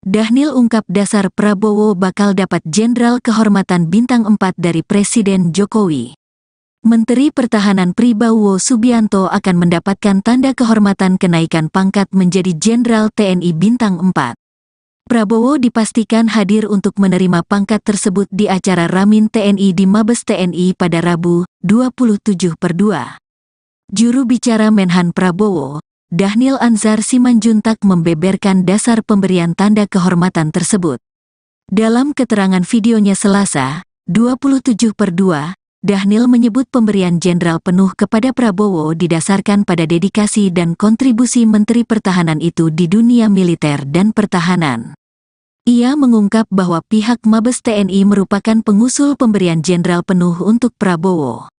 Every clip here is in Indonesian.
Dhanil ungkap dasar Prabowo bakal dapat Jenderal Kehormatan Bintang 4 dari Presiden Jokowi. Menteri Pertahanan Prabowo Subianto akan mendapatkan tanda kehormatan kenaikan pangkat menjadi Jenderal TNI Bintang 4. Prabowo dipastikan hadir untuk menerima pangkat tersebut di acara Ramin TNI di Mabes TNI pada Rabu, 27/2. Juru bicara Menhan Prabowo, Dhanil Anzar Simanjuntak membeberkan dasar pemberian tanda kehormatan tersebut. Dalam keterangan videonya Selasa, 27/2, Dhanil menyebut pemberian jenderal penuh kepada Prabowo didasarkan pada dedikasi dan kontribusi Menteri Pertahanan itu di dunia militer dan pertahanan. Ia mengungkap bahwa pihak Mabes TNI merupakan pengusul pemberian jenderal penuh untuk Prabowo.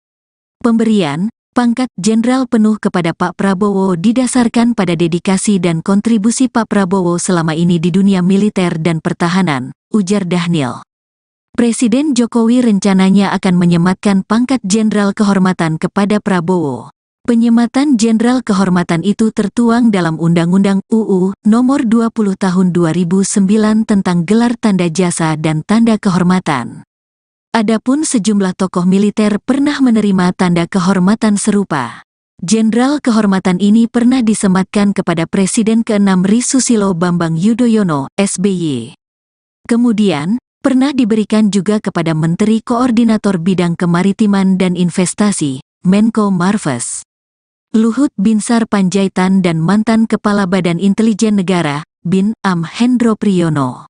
Pemberian pangkat jenderal penuh kepada Pak Prabowo didasarkan pada dedikasi dan kontribusi Pak Prabowo selama ini di dunia militer dan pertahanan, ujar Dhanil. Presiden Jokowi rencananya akan menyematkan pangkat jenderal kehormatan kepada Prabowo. Penyematan jenderal kehormatan itu tertuang dalam Undang-Undang UU Nomor 20 Tahun 2009 tentang gelar tanda jasa dan tanda kehormatan. Adapun sejumlah tokoh militer pernah menerima tanda kehormatan serupa. Jenderal kehormatan ini pernah disematkan kepada Presiden ke-6 Ri Susilo Bambang Yudhoyono, SBY. Kemudian, pernah diberikan juga kepada Menteri Koordinator Bidang Kemaritiman dan Investasi, Menko Marves, Luhut Binsar Panjaitan dan mantan Kepala Badan Intelijen Negara, Bin Am Hendro Priyono.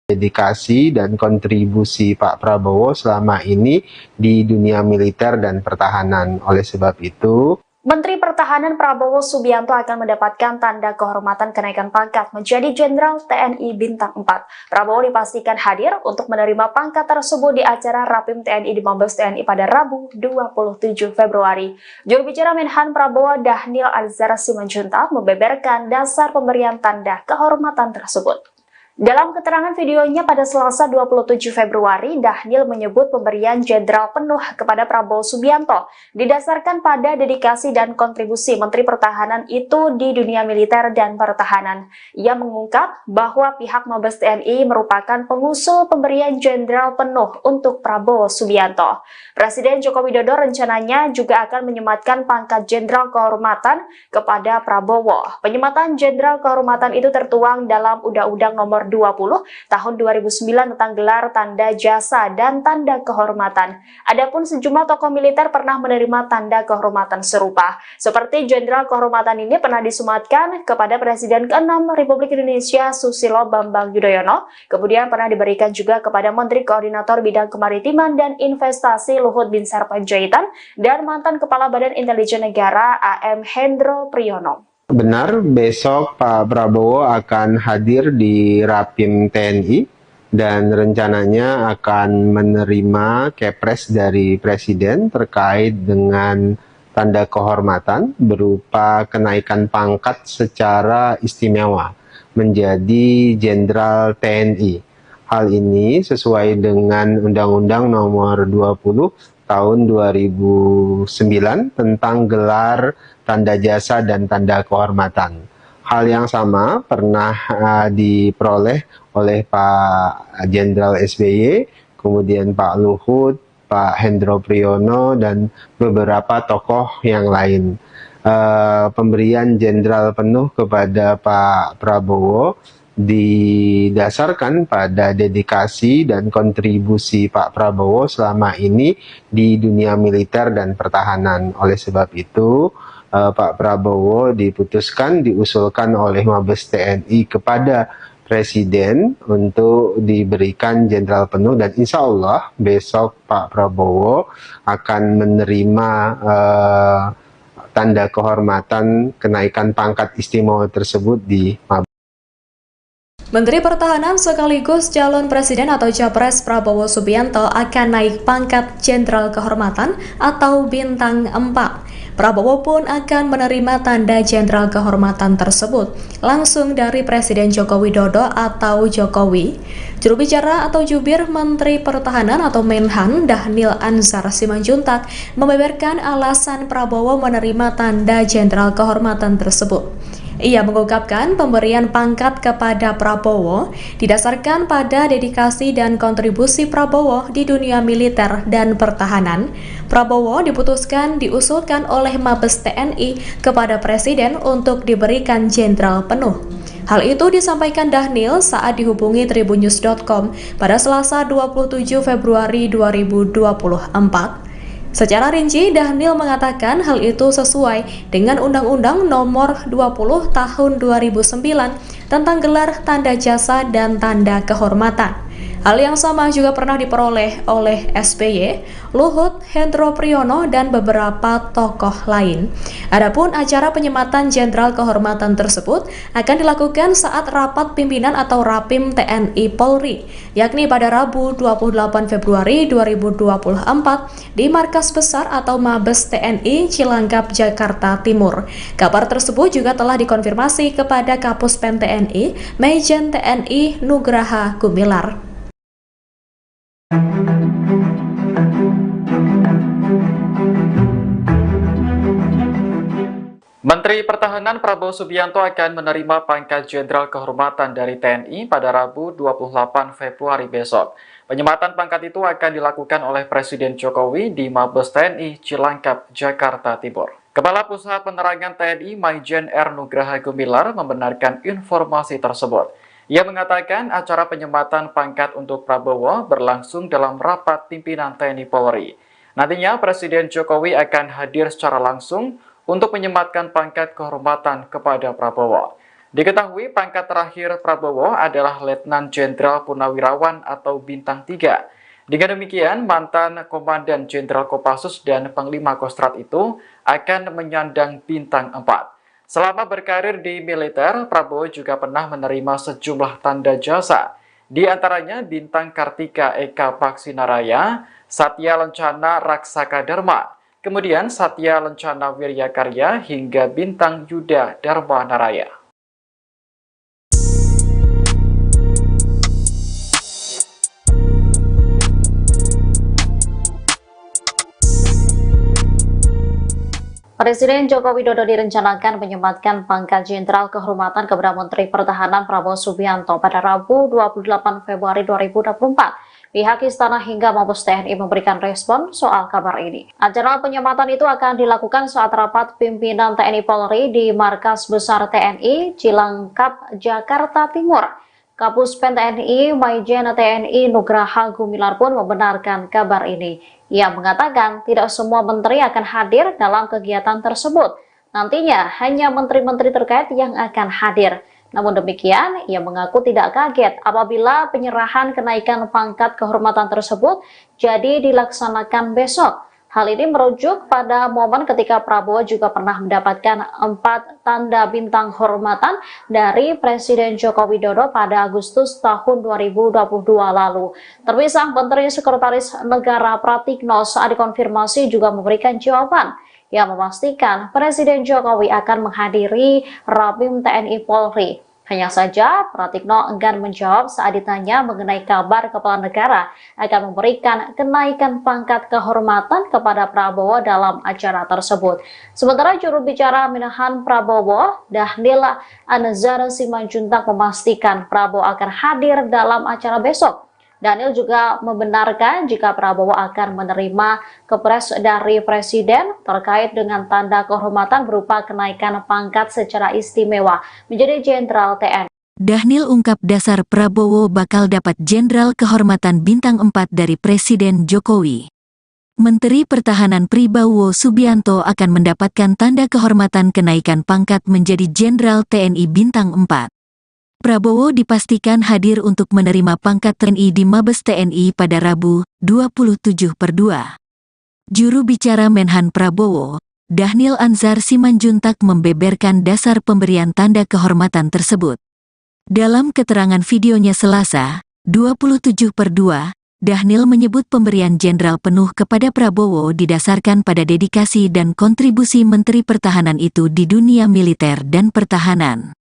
Dedikasi dan kontribusi Pak Prabowo selama ini di dunia militer dan pertahanan. Oleh sebab itu, Menteri Pertahanan Prabowo Subianto akan mendapatkan tanda kehormatan kenaikan pangkat menjadi Jenderal TNI Bintang 4. Prabowo dipastikan hadir untuk menerima pangkat tersebut di acara Rapim TNI di Mabes TNI pada Rabu 27 Februari. Juru bicara Menhan Prabowo Dhanil Anzar Simanjuntak membeberkan dasar pemberian tanda kehormatan tersebut. Dalam keterangan videonya pada Selasa 27 Februari, Dhanil menyebut pemberian jenderal penuh kepada Prabowo Subianto didasarkan pada dedikasi dan kontribusi Menteri Pertahanan itu di dunia militer dan pertahanan. Ia mengungkap bahwa pihak Mabes TNI merupakan pengusul pemberian jenderal penuh untuk Prabowo Subianto. Presiden Joko Widodo rencananya juga akan menyematkan pangkat jenderal kehormatan kepada Prabowo. Penyematan jenderal kehormatan itu tertuang dalam Undang-Undang Nomor 20 Tahun 2009 tentang gelar tanda jasa dan tanda kehormatan. Adapun sejumlah tokoh militer pernah menerima tanda kehormatan serupa. Seperti jenderal kehormatan ini pernah disematkan kepada Presiden ke-6 Republik Indonesia Susilo Bambang Yudhoyono, kemudian pernah diberikan juga kepada Menteri Koordinator Bidang Kemaritiman dan Investasi Luhut Binsar Panjaitan dan mantan Kepala Badan Intelijen Negara AM Hendro Priyono. benar besok Pak Prabowo akan hadir di Rapim TNI dan rencananya akan menerima kepres dari Presiden terkait dengan tanda kehormatan berupa kenaikan pangkat secara istimewa menjadi Jenderal TNI. Hal ini sesuai dengan Undang-Undang Nomor 20 Tahun 2009 tentang gelar tanda jasa dan tanda kehormatan. Hal yang sama pernah diperoleh oleh Pak Jenderal SBY, kemudian Pak Luhut, Pak Hendro Priyono, dan beberapa tokoh yang lain. Pemberian jenderal penuh kepada Pak Prabowo didasarkan pada dedikasi dan kontribusi Pak Prabowo selama ini di dunia militer dan pertahanan. Oleh sebab itu, Pak Prabowo diusulkan oleh Mabes TNI kepada Presiden untuk diberikan jenderal penuh, dan insya Allah besok Pak Prabowo akan menerima tanda kehormatan kenaikan pangkat istimewa tersebut di Mabes. Menteri Pertahanan sekaligus calon presiden atau Capres Prabowo Subianto akan naik pangkat Jenderal Kehormatan atau Bintang 4. Prabowo pun akan menerima tanda Jenderal Kehormatan tersebut langsung dari Presiden Joko Widodo atau Jokowi. Juru bicara atau jubir Menteri Pertahanan atau Menhan Dhanil Anzar Simanjuntak membeberkan alasan Prabowo menerima tanda Jenderal Kehormatan tersebut. Ia mengungkapkan pemberian pangkat kepada Prabowo didasarkan pada dedikasi dan kontribusi Prabowo di dunia militer dan pertahanan. Prabowo diusulkan oleh Mabes TNI kepada Presiden untuk diberikan jenderal penuh. Hal itu disampaikan Dhanil saat dihubungi tribunnews.com pada Selasa 27 Februari 2024. Secara rinci, Dhanil mengatakan hal itu sesuai dengan Undang-Undang Nomor 20 Tahun 2009 tentang gelar tanda jasa dan tanda kehormatan. Hal yang sama juga pernah diperoleh oleh SBY, Luhut, Hendro Priyono, dan beberapa tokoh lain. Adapun acara penyematan Jenderal Kehormatan tersebut akan dilakukan saat rapat pimpinan atau Rapim TNI Polri, yakni pada Rabu 28 Februari 2024 di Markas Besar atau Mabes TNI Cilangkap, Jakarta Timur. Kabar tersebut juga telah dikonfirmasi kepada Kapus Pen TNI, Majen TNI Nugraha Gumilar. Menteri Pertahanan Prabowo Subianto akan menerima pangkat Jenderal Kehormatan dari TNI pada Rabu 28 Februari besok. Penyematan pangkat itu akan dilakukan oleh Presiden Jokowi di Mabes TNI Cilangkap, Jakarta Timur. Kepala Pusat Penerangan TNI Majen R. Nugraha Gumilar membenarkan informasi tersebut. Ia mengatakan acara penyematan pangkat untuk Prabowo berlangsung dalam rapat pimpinan TNI Polri. Nantinya Presiden Jokowi akan hadir secara langsung untuk menyematkan pangkat kehormatan kepada Prabowo. Diketahui pangkat terakhir Prabowo adalah Letnan Jenderal Purnawirawan atau Bintang 3. Dengan demikian, mantan Komandan Jenderal Kopassus dan Panglima Kostrat itu akan menyandang Bintang 4. Selama berkarir di militer, Prabowo juga pernah menerima sejumlah tanda jasa, di antaranya Bintang Kartika Eka Baksinaraya, Satya Lencana Raksaka Dharma, kemudian Satya Lencana Wirya Karya hingga Bintang Yuda Dharma Naraya. Presiden Joko Widodo direncanakan menyematkan pangkat Jenderal Kehormatan kepada Menteri Pertahanan Prabowo Subianto pada Rabu 28 Februari 2024. Pihak Istana hingga Mabes TNI memberikan respon soal kabar ini. Acara penyematan itu akan dilakukan saat rapat pimpinan TNI Polri di Markas Besar TNI Cilangkap, Jakarta Timur. Kapus Pen TNI Majen TNI Nugraha Gumilar pun membenarkan kabar ini. Ia mengatakan tidak semua menteri akan hadir dalam kegiatan tersebut. Nantinya hanya menteri-menteri terkait yang akan hadir. Namun demikian, ia mengaku tidak kaget apabila penyerahan kenaikan pangkat kehormatan tersebut jadi dilaksanakan besok. Hal ini merujuk pada momen ketika Prabowo juga pernah mendapatkan 4 tanda bintang hormatan dari Presiden Joko Widodo pada Agustus tahun 2022 lalu. Terpisah Menteri Sekretaris Negara Pratikno saat dikonfirmasi juga memberikan jawaban yang memastikan Presiden Jokowi akan menghadiri Rapim TNI Polri. Hanya saja, Pratikno enggan menjawab saat ditanya mengenai kabar kepala negara akan memberikan kenaikan pangkat kehormatan kepada Prabowo dalam acara tersebut. Sementara juru bicara Minahan Prabowo, Dhanil Anzar Simanjuntak memastikan Prabowo akan hadir dalam acara besok. Dhanil juga membenarkan jika Prabowo akan menerima kepres dari Presiden terkait dengan tanda kehormatan berupa kenaikan pangkat secara istimewa menjadi Jenderal TNI. Dhanil ungkap dasar Prabowo bakal dapat Jenderal Kehormatan Bintang 4 dari Presiden Jokowi. Menteri Pertahanan Prabowo Subianto akan mendapatkan tanda kehormatan kenaikan pangkat menjadi Jenderal TNI Bintang 4. Prabowo dipastikan hadir untuk menerima pangkat TNI di Mabes TNI pada Rabu, 27/2. Juru bicara Menhan Prabowo, Dhanil Anzar Simanjuntak membeberkan dasar pemberian tanda kehormatan tersebut. Dalam keterangan videonya Selasa, 27/2, Dhanil menyebut pemberian jenderal penuh kepada Prabowo didasarkan pada dedikasi dan kontribusi Menteri Pertahanan itu di dunia militer dan pertahanan.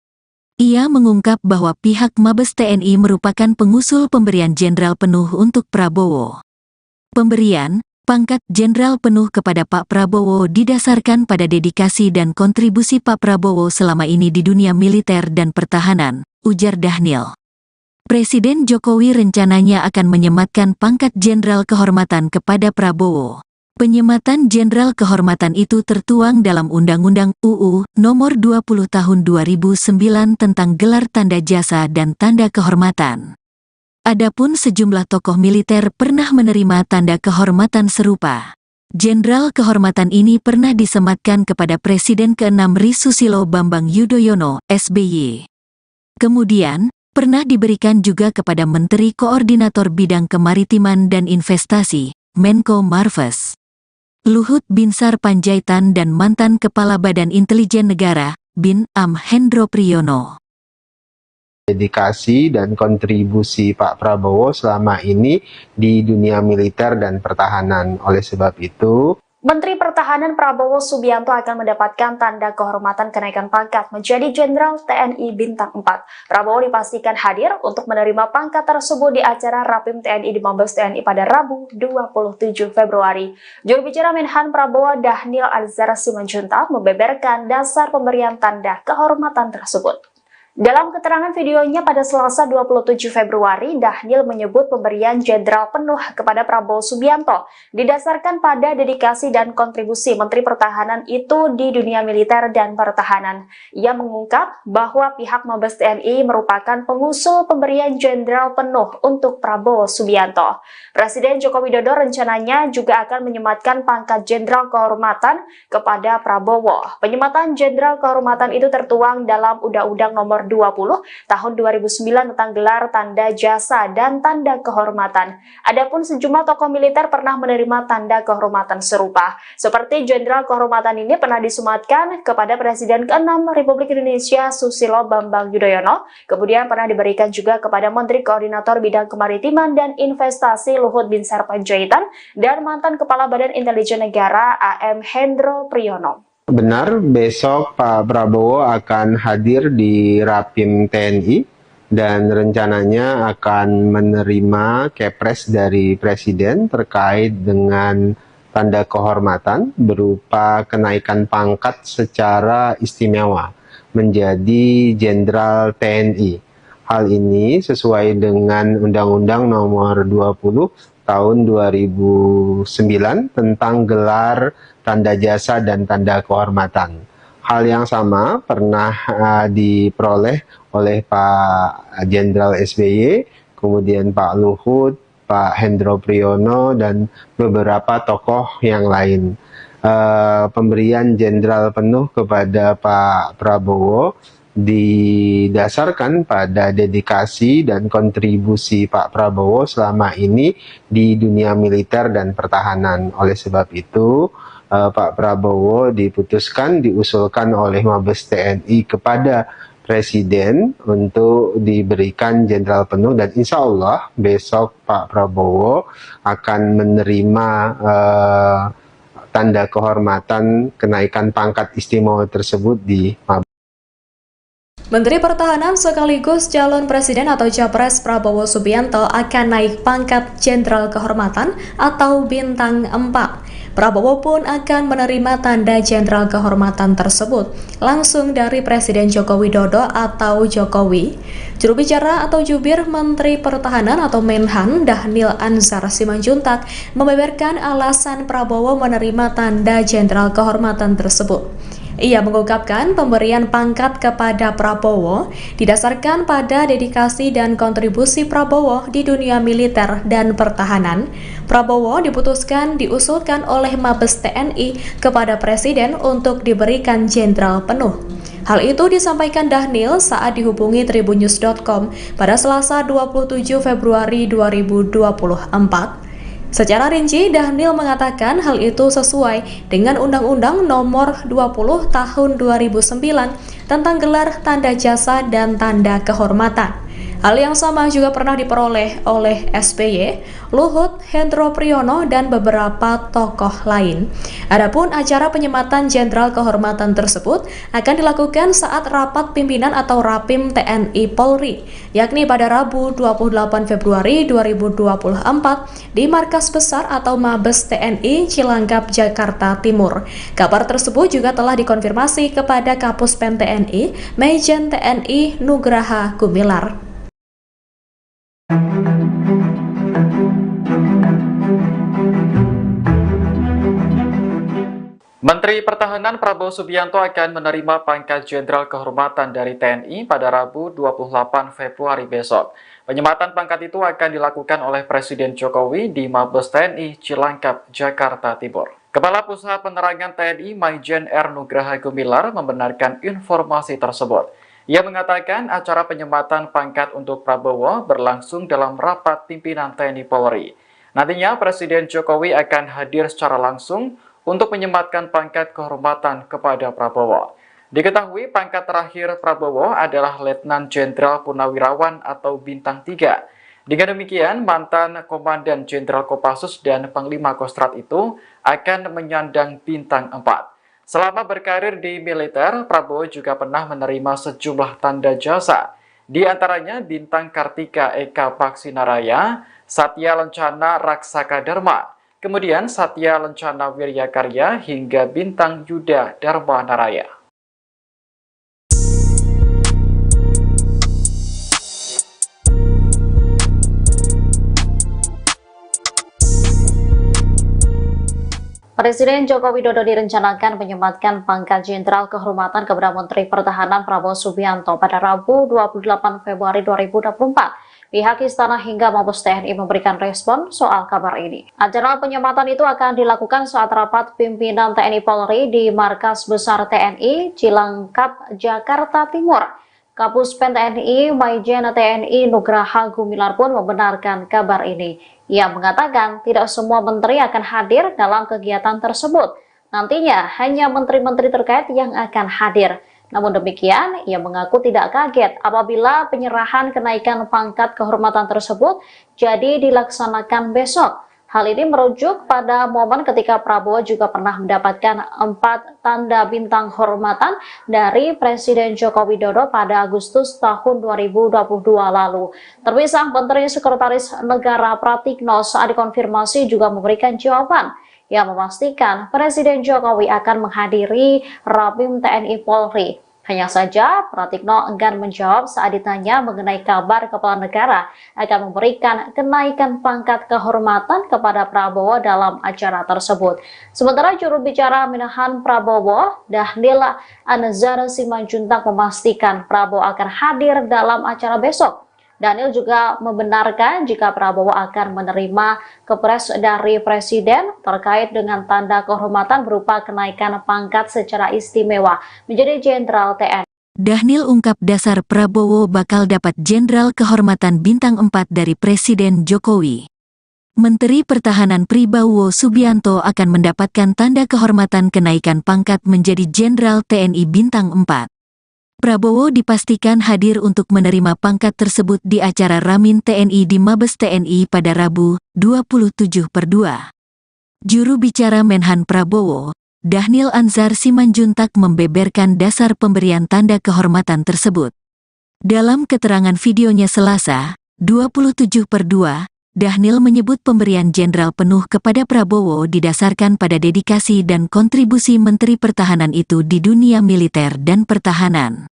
Ia mengungkap bahwa pihak Mabes TNI merupakan pengusul pemberian jenderal penuh untuk Prabowo. Pemberian, Pangkat Jenderal penuh kepada Pak Prabowo didasarkan pada dedikasi dan kontribusi Pak Prabowo selama ini di dunia militer dan pertahanan, ujar Dhanil. Presiden Jokowi rencananya akan menyematkan pangkat Jenderal Kehormatan kepada Prabowo. Penyematan Jenderal Kehormatan itu tertuang dalam Undang-Undang UU Nomor 20 Tahun 2009 tentang gelar tanda jasa dan tanda kehormatan. Adapun sejumlah tokoh militer pernah menerima tanda kehormatan serupa. Jenderal Kehormatan ini pernah disematkan kepada Presiden ke-6 Ri Susilo Bambang Yudhoyono, SBY. Kemudian, pernah diberikan juga kepada Menteri Koordinator Bidang Kemaritiman dan Investasi, Menko Marves, Luhut Binsar Panjaitan dan mantan Kepala Badan Intelijen Negara, Bin Am Hendro Priyono. Dedikasi dan kontribusi Pak Prabowo selama ini di dunia militer dan pertahanan. Oleh sebab itu, Menteri Pertahanan Prabowo Subianto akan mendapatkan tanda kehormatan kenaikan pangkat menjadi Jenderal TNI Bintang 4. Prabowo dipastikan hadir untuk menerima pangkat tersebut di acara Rapim TNI di Mabes TNI pada Rabu 27 Februari. Juru bicara Menhan Prabowo Dhanil Anzar Simanjuntak membeberkan dasar pemberian tanda kehormatan tersebut. Dalam keterangan videonya pada Selasa 27 Februari, Dhanil menyebut pemberian jenderal penuh kepada Prabowo Subianto didasarkan pada dedikasi dan kontribusi Menteri Pertahanan itu di dunia militer dan pertahanan. Ia mengungkap bahwa pihak Mabes TNI merupakan pengusul pemberian jenderal penuh untuk Prabowo Subianto. Presiden Joko Widodo rencananya juga akan menyematkan pangkat jenderal kehormatan kepada Prabowo. Penyematan jenderal kehormatan itu tertuang dalam Undang-Undang Nomor 20 Tahun 2009 tentang gelar tanda jasa dan tanda kehormatan. Adapun sejumlah tokoh militer pernah menerima tanda kehormatan serupa. Seperti Jenderal Kehormatan ini pernah disematkan kepada Presiden ke-6 Republik Indonesia Susilo Bambang Yudhoyono, kemudian pernah diberikan juga kepada Menteri Koordinator Bidang Kemaritiman dan Investasi Luhut Binsar Panjaitan dan mantan Kepala Badan Intelijen Negara AM Hendro Priyono. benar besok Pak Prabowo akan hadir di Rapim TNI dan rencananya akan menerima kepres dari Presiden terkait dengan tanda kehormatan berupa kenaikan pangkat secara istimewa menjadi Jenderal TNI. Hal ini sesuai dengan Undang-Undang Nomor 20 Tahun 2009 tentang gelar tanda jasa dan tanda kehormatan. Hal yang sama pernah diperoleh oleh Pak Jenderal SBY, kemudian Pak Luhut, Pak Hendro Priyono, dan beberapa tokoh yang lain. Pemberian jenderal penuh kepada Pak Prabowo didasarkan pada dedikasi dan kontribusi Pak Prabowo selama ini di dunia militer dan pertahanan. Oleh sebab itu, Pak Prabowo diusulkan oleh Mabes TNI kepada Presiden untuk diberikan jenderal penuh, dan insya Allah besok Pak Prabowo akan menerima tanda kehormatan kenaikan pangkat istimewa tersebut di Mabes. Menteri Pertahanan sekaligus calon presiden atau Capres Prabowo Subianto akan naik pangkat Jenderal Kehormatan atau Bintang 4. Prabowo pun akan menerima tanda Jenderal Kehormatan tersebut langsung dari Presiden Joko Widodo atau Jokowi. Juru bicara atau jubir Menteri Pertahanan atau Menhan Dhanil Anzar Simanjuntak membeberkan alasan Prabowo menerima tanda Jenderal Kehormatan tersebut. Ia mengungkapkan pemberian pangkat kepada Prabowo didasarkan pada dedikasi dan kontribusi Prabowo di dunia militer dan pertahanan. Prabowo diusulkan oleh Mabes TNI kepada Presiden untuk diberikan jenderal penuh. Hal itu disampaikan Dhanil saat dihubungi Tribunnews.com pada Selasa 27 Februari 2024. Secara rinci, Dhanil mengatakan hal itu sesuai dengan Undang-Undang Nomor 20 Tahun 2009 tentang gelar tanda jasa dan tanda kehormatan. Hal yang sama juga pernah diperoleh oleh SBY, Luhut, Hendro Priyono, dan beberapa tokoh lain. Adapun acara penyematan Jenderal Kehormatan tersebut akan dilakukan saat rapat pimpinan atau Rapim TNI Polri, yakni pada Rabu 28 Februari 2024 di Markas Besar atau Mabes TNI Cilangkap, Jakarta Timur. Kabar tersebut juga telah dikonfirmasi kepada Kapuspen TNI, Majen TNI Nugraha Gumilar. Menteri Pertahanan Prabowo Subianto akan menerima pangkat Jenderal Kehormatan dari TNI pada Rabu 28 Februari besok. Penyematan pangkat itu akan dilakukan oleh Presiden Jokowi di Mabes TNI Cilangkap, Jakarta Timur. Kepala Pusat Penerangan TNI Majen R. Nugraha Gumilar membenarkan informasi tersebut. Ia mengatakan acara penyematan pangkat untuk Prabowo berlangsung dalam rapat pimpinan TNI Polri. Nantinya Presiden Jokowi akan hadir secara langsung untuk menyematkan pangkat kehormatan kepada Prabowo. Diketahui pangkat terakhir Prabowo adalah Letnan Jenderal Purnawirawan atau Bintang 3. Dengan demikian, mantan Komandan Jenderal Kopassus dan Panglima Kostrat itu akan menyandang Bintang 4. Selama berkarir di militer, Prabowo juga pernah menerima sejumlah tanda jasa, di antaranya Bintang Kartika Eka Baksinaraya, Satya Lencana Raksaka Dharma, kemudian Satya Lencana Wiryakarya hingga Bintang Yuda Dharma Naraya. Presiden Joko Widodo direncanakan menyematkan pangkat Jenderal Kehormatan kepada Menteri Pertahanan Prabowo Subianto pada Rabu 28 Februari 2024. Pihak Istana hingga Mabes TNI memberikan respon soal kabar ini. Acara penyematan itu akan dilakukan saat rapat pimpinan TNI Polri di Markas Besar TNI Cilangkap, Jakarta Timur. Kapuspen TNI Majen TNI Nugraha Gumilar pun membenarkan kabar ini. Ia mengatakan tidak semua menteri akan hadir dalam kegiatan tersebut. Nantinya hanya menteri-menteri terkait yang akan hadir. Namun demikian, ia mengaku tidak kaget apabila penyerahan kenaikan pangkat kehormatan tersebut jadi dilaksanakan besok. Hal ini merujuk pada momen ketika Prabowo juga pernah mendapatkan 4 tanda bintang hormatan dari Presiden Joko Widodo pada Agustus tahun 2022 lalu. Terpisah Menteri Sekretaris Negara Pratikno saat dikonfirmasi juga memberikan jawaban yang memastikan Presiden Jokowi akan menghadiri Rapim TNI Polri. Hanya saja, Pratikno enggan menjawab saat ditanya mengenai kabar kepala negara akan memberikan kenaikan pangkat kehormatan kepada Prabowo dalam acara tersebut. Sementara juru bicara Menahan Prabowo, Dhanil Anzar Simanjuntak memastikan Prabowo akan hadir dalam acara besok. Dhanil juga membenarkan jika Prabowo akan menerima kepres dari Presiden terkait dengan tanda kehormatan berupa kenaikan pangkat secara istimewa menjadi Jenderal TNI. Dhanil ungkap dasar Prabowo bakal dapat Jenderal Kehormatan Bintang 4 dari Presiden Jokowi. Menteri Pertahanan Prabowo Subianto akan mendapatkan tanda kehormatan kenaikan pangkat menjadi Jenderal TNI Bintang 4. Prabowo dipastikan hadir untuk menerima pangkat tersebut di acara Ramin TNI di Mabes TNI pada Rabu, 27/2. Juru bicara Menhan Prabowo, Dhanil Anzar Simanjuntak membeberkan dasar pemberian tanda kehormatan tersebut. Dalam keterangan videonya Selasa, 27/2, Dhanil menyebut pemberian jenderal penuh kepada Prabowo didasarkan pada dedikasi dan kontribusi Menteri Pertahanan itu di dunia militer dan pertahanan.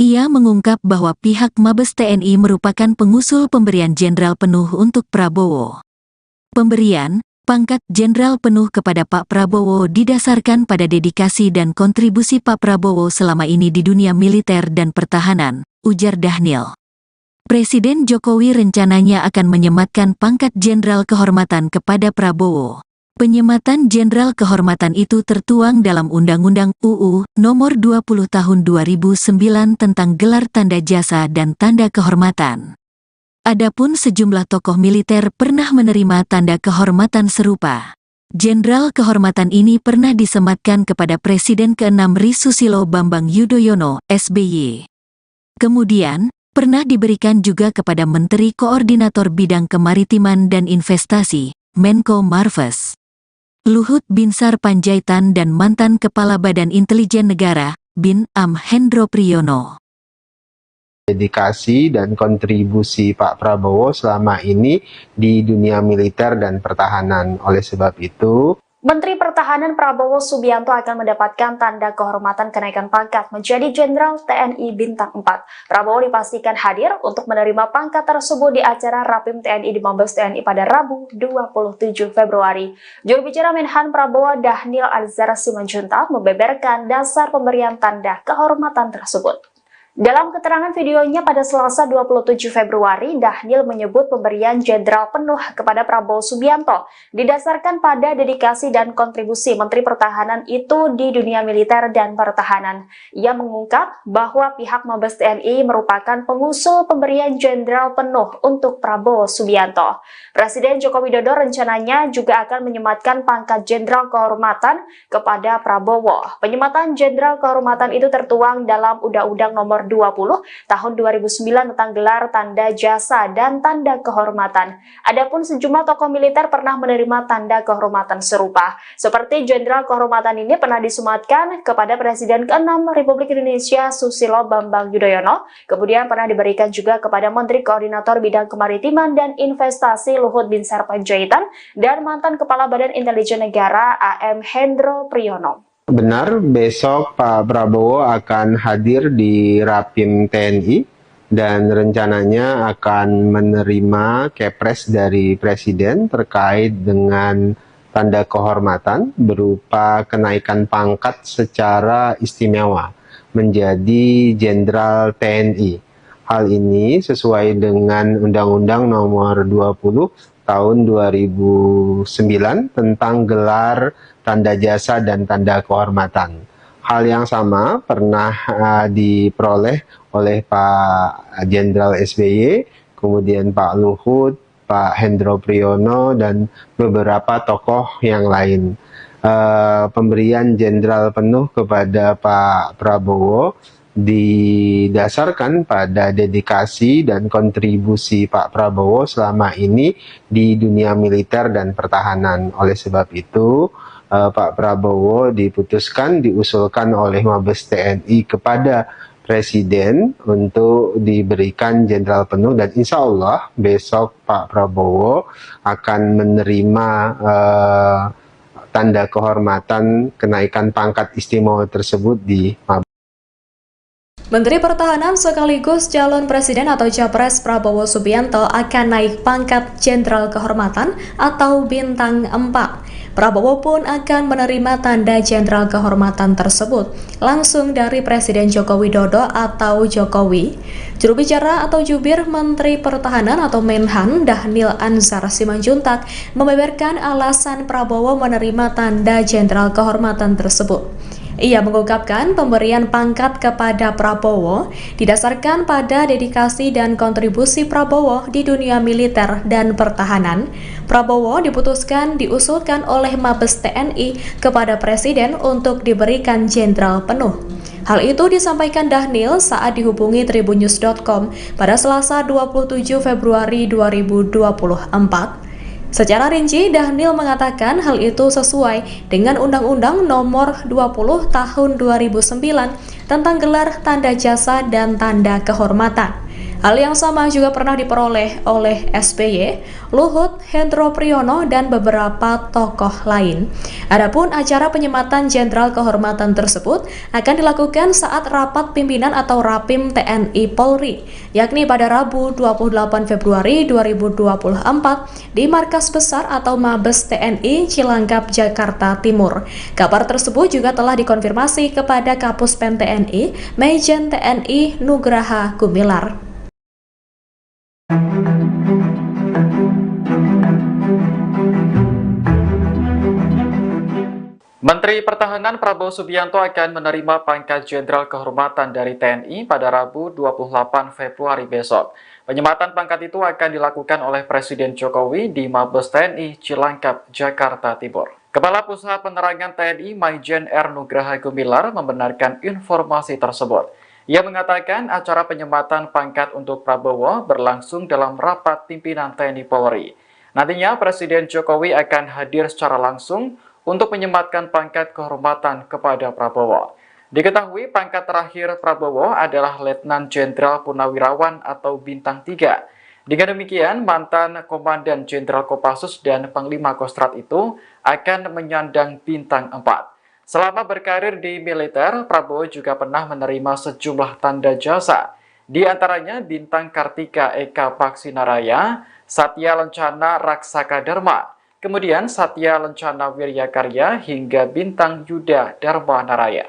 Ia mengungkap bahwa pihak Mabes TNI merupakan pengusul pemberian jenderal penuh untuk Prabowo. Pemberian pangkat jenderal penuh kepada Pak Prabowo didasarkan pada dedikasi dan kontribusi Pak Prabowo selama ini di dunia militer dan pertahanan, ujar Dhanil. Presiden Jokowi rencananya akan menyematkan pangkat jenderal kehormatan kepada Prabowo. Penyematan jenderal kehormatan itu tertuang dalam Undang-Undang UU Nomor 20 Tahun 2009 tentang gelar tanda jasa dan tanda kehormatan. Adapun sejumlah tokoh militer pernah menerima tanda kehormatan serupa. Jenderal kehormatan ini pernah disematkan kepada Presiden ke-6 Ri Susilo Bambang Yudhoyono, SBY. Kemudian, pernah diberikan juga kepada Menteri Koordinator Bidang Kemaritiman dan Investasi, Menko Marves, Luhut Binsar Panjaitan dan mantan Kepala Badan Intelijen Negara, Bin Am Hendro Priyono. Dedikasi dan kontribusi Pak Prabowo selama ini di dunia militer dan pertahanan. Oleh sebab itu, Menteri Pertahanan Prabowo Subianto akan mendapatkan tanda kehormatan kenaikan pangkat menjadi Jenderal TNI Bintang 4. Prabowo dipastikan hadir untuk menerima pangkat tersebut di acara Rapim TNI di Mabes TNI pada Rabu 27 Februari. Juru bicara Menhan Prabowo Dhanil Anzar Simanjuntak membeberkan dasar pemberian tanda kehormatan tersebut. Dalam keterangan videonya pada Selasa 27 Februari, Dhanil menyebut pemberian jenderal penuh kepada Prabowo Subianto didasarkan pada dedikasi dan kontribusi Menteri Pertahanan itu di dunia militer dan pertahanan. Ia mengungkap bahwa pihak Mabes TNI merupakan pengusul pemberian jenderal penuh untuk Prabowo Subianto. Presiden Joko Widodo rencananya juga akan menyematkan pangkat jenderal kehormatan kepada Prabowo. Penyematan jenderal kehormatan itu tertuang dalam Undang-Undang Nomor 20 Tahun 2009 tentang gelar, tanda jasa, dan tanda kehormatan. Adapun sejumlah tokoh militer pernah menerima tanda kehormatan serupa. Seperti jenderal kehormatan ini pernah disematkan kepada Presiden ke-6 Republik Indonesia Susilo Bambang Yudhoyono, kemudian pernah diberikan juga kepada Menteri Koordinator Bidang Kemaritiman dan Investasi Luhut Binsar Panjaitan dan mantan Kepala Badan Intelijen Negara AM Hendro Priyono. benar besok Pak Prabowo akan hadir di Rapim TNI dan rencananya akan menerima kepres dari Presiden terkait dengan tanda kehormatan berupa kenaikan pangkat secara istimewa menjadi Jenderal TNI. Hal ini sesuai dengan Undang-Undang Nomor 20 Tahun 2009 tentang gelar, tanda jasa, dan tanda kehormatan. Hal yang sama pernah diperoleh oleh Pak Jenderal SBY, kemudian Pak Luhut, Pak Hendro Priyono, dan beberapa tokoh yang lain. Pemberian jenderal penuh kepada Pak Prabowo didasarkan pada dedikasi dan kontribusi Pak Prabowo selama ini di dunia militer dan pertahanan. Oleh sebab itu, Pak Prabowo diusulkan oleh Mabes TNI kepada Presiden untuk diberikan jenderal penuh, dan insya Allah besok Pak Prabowo akan menerima tanda kehormatan kenaikan pangkat istimewa tersebut di Mabes. Menteri Pertahanan sekaligus calon presiden atau Capres Prabowo Subianto akan naik pangkat Jenderal Kehormatan atau Bintang 4. Prabowo pun akan menerima tanda Jenderal Kehormatan tersebut langsung dari Presiden Joko Widodo atau Jokowi. Juru bicara atau jubir Menteri Pertahanan atau Menhan Dhanil Anzar Simanjuntak membeberkan alasan Prabowo menerima tanda Jenderal Kehormatan tersebut. Ia mengungkapkan pemberian pangkat kepada Prabowo didasarkan pada dedikasi dan kontribusi Prabowo di dunia militer dan pertahanan. Prabowo diusulkan oleh Mabes TNI kepada Presiden untuk diberikan jenderal penuh. Hal itu disampaikan Dhanil saat dihubungi Tribunnews.com pada Selasa 27 Februari 2024. Secara rinci, Dhanil mengatakan hal itu sesuai dengan Undang-Undang Nomor 20 Tahun 2009 tentang gelar, tanda jasa, dan tanda kehormatan. Hal yang sama juga pernah diperoleh oleh SBY, Luhut, Hendro Priyono, dan beberapa tokoh lain. Adapun acara penyematan Jenderal Kehormatan tersebut akan dilakukan saat rapat pimpinan atau Rapim TNI Polri, yakni pada Rabu 28 Februari 2024 di Markas Besar atau Mabes TNI Cilangkap, Jakarta Timur. Kabar tersebut juga telah dikonfirmasi kepada Kapuspen TNI, Majen TNI Nugraha Gumilar. Menteri Pertahanan Prabowo Subianto akan menerima pangkat Jenderal Kehormatan dari TNI pada Rabu 28 Februari besok. Penyematan pangkat itu akan dilakukan oleh Presiden Jokowi di Mabes TNI Cilangkap, Jakarta Timur. Kepala Pusat Penerangan TNI Majen R. Nugraha Gumilar membenarkan informasi tersebut. Ia mengatakan acara penyematan pangkat untuk Prabowo berlangsung dalam rapat pimpinan TNI Polri. Nantinya Presiden Jokowi akan hadir secara langsung untuk menyematkan pangkat kehormatan kepada Prabowo. Diketahui pangkat terakhir Prabowo adalah Letnan Jenderal Purnawirawan atau Bintang 3. Dengan demikian, mantan Komandan Jenderal Kopassus dan Panglima Kostrat itu akan menyandang Bintang 4. Selama berkarir di militer, Prabowo juga pernah menerima sejumlah tanda jasa, di antaranya Bintang Kartika Eka Paksinaraya, Satya Lencana Raksaka Dharma, kemudian Satya Lencana Wiryakarya hingga Bintang Yuda Dharma Naraya.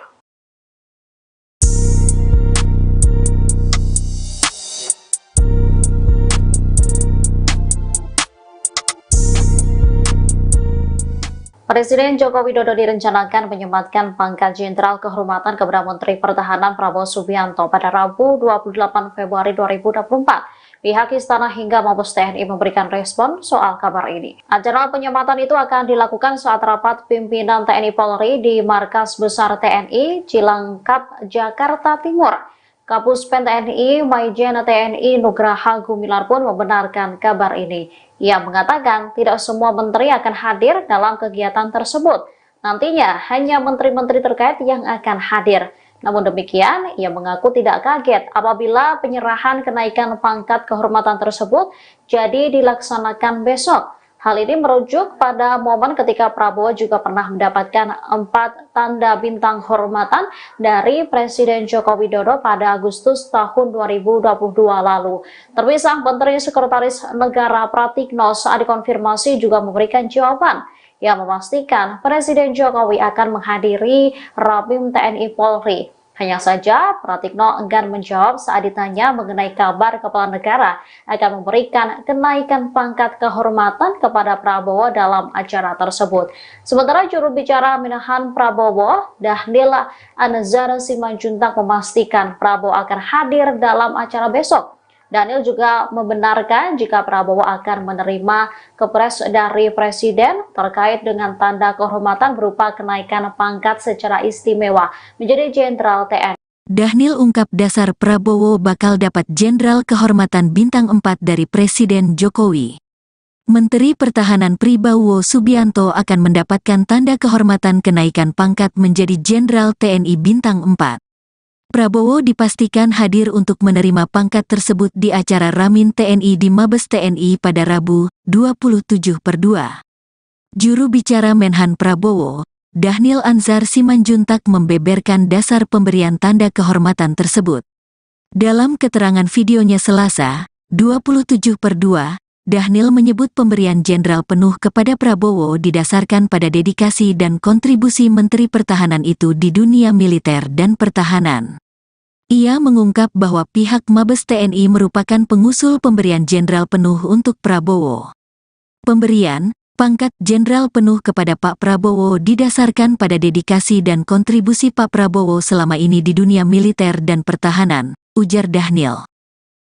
Presiden Joko Widodo direncanakan menyematkan pangkat Jenderal Kehormatan kepada Menteri Pertahanan Prabowo Subianto pada Rabu 28 Februari 2024. Pihak Istana hingga Mabes TNI memberikan respon soal kabar ini. Acara penyematan itu akan dilakukan saat rapat pimpinan TNI Polri di Markas Besar TNI Cilangkap, Jakarta Timur. Kapuspen TNI Maijen TNI Nugraha Gumilar pun membenarkan kabar ini. Ia mengatakan tidak semua menteri akan hadir dalam kegiatan tersebut. Nantinya hanya menteri-menteri terkait yang akan hadir. Namun demikian, ia mengaku tidak kaget apabila penyerahan kenaikan pangkat kehormatan tersebut jadi dilaksanakan besok. Hal ini merujuk pada momen ketika Prabowo juga pernah mendapatkan 4 tanda bintang hormatan dari Presiden Joko Widodo pada Agustus tahun 2022 lalu. Terpisah, Menteri Sekretaris Negara Pratikno saat dikonfirmasi juga memberikan jawaban yang memastikan Presiden Jokowi akan menghadiri Rapim TNI Polri. Hanya saja, Pratikno enggan menjawab saat ditanya mengenai kabar kepala negara akan memberikan kenaikan pangkat kehormatan kepada Prabowo dalam acara tersebut. Sementara juru bicara Menahan Prabowo, Dhanil Anzar Simanjuntak memastikan Prabowo akan hadir dalam acara besok. Dhanil juga membenarkan jika Prabowo akan menerima kepres dari Presiden terkait dengan tanda kehormatan berupa kenaikan pangkat secara istimewa menjadi Jenderal TNI. Dhanil ungkap dasar Prabowo bakal dapat Jenderal Kehormatan Bintang 4 dari Presiden Jokowi. Menteri Pertahanan Prabowo Subianto akan mendapatkan tanda kehormatan kenaikan pangkat menjadi Jenderal TNI Bintang 4. Prabowo dipastikan hadir untuk menerima pangkat tersebut di acara Ramin TNI di Mabes TNI pada Rabu, 27/2. Juru bicara Menhan Prabowo, Dhanil Anzar Simanjuntak membeberkan dasar pemberian tanda kehormatan tersebut. Dalam keterangan videonya Selasa, 27/2, Dhanil menyebut pemberian jenderal penuh kepada Prabowo didasarkan pada dedikasi dan kontribusi Menteri Pertahanan itu di dunia militer dan pertahanan. Ia mengungkap bahwa pihak Mabes TNI merupakan pengusul pemberian jenderal penuh untuk Prabowo. Pemberian pangkat jenderal penuh kepada Pak Prabowo didasarkan pada dedikasi dan kontribusi Pak Prabowo selama ini di dunia militer dan pertahanan, ujar Dhanil.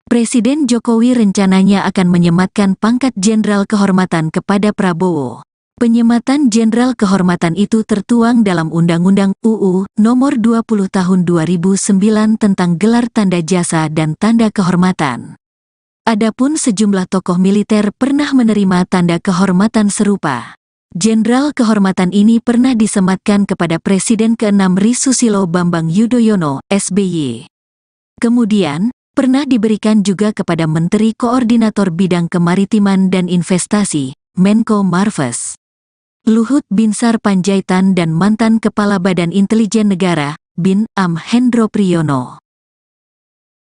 Presiden Jokowi rencananya akan menyematkan pangkat jenderal kehormatan kepada Prabowo. Penyematan jenderal kehormatan itu tertuang dalam Undang-Undang UU Nomor 20 Tahun 2009 tentang gelar tanda jasa dan tanda kehormatan. Adapun sejumlah tokoh militer pernah menerima tanda kehormatan serupa. Jenderal kehormatan ini pernah disematkan kepada Presiden ke-6 Ri Susilo Bambang Yudhoyono, SBY. Kemudian, pernah diberikan juga kepada Menteri Koordinator Bidang Kemaritiman dan Investasi, Menko Marves, Luhut Binsar Panjaitan dan mantan Kepala Badan Intelijen Negara, Bin Am Hendro Priyono.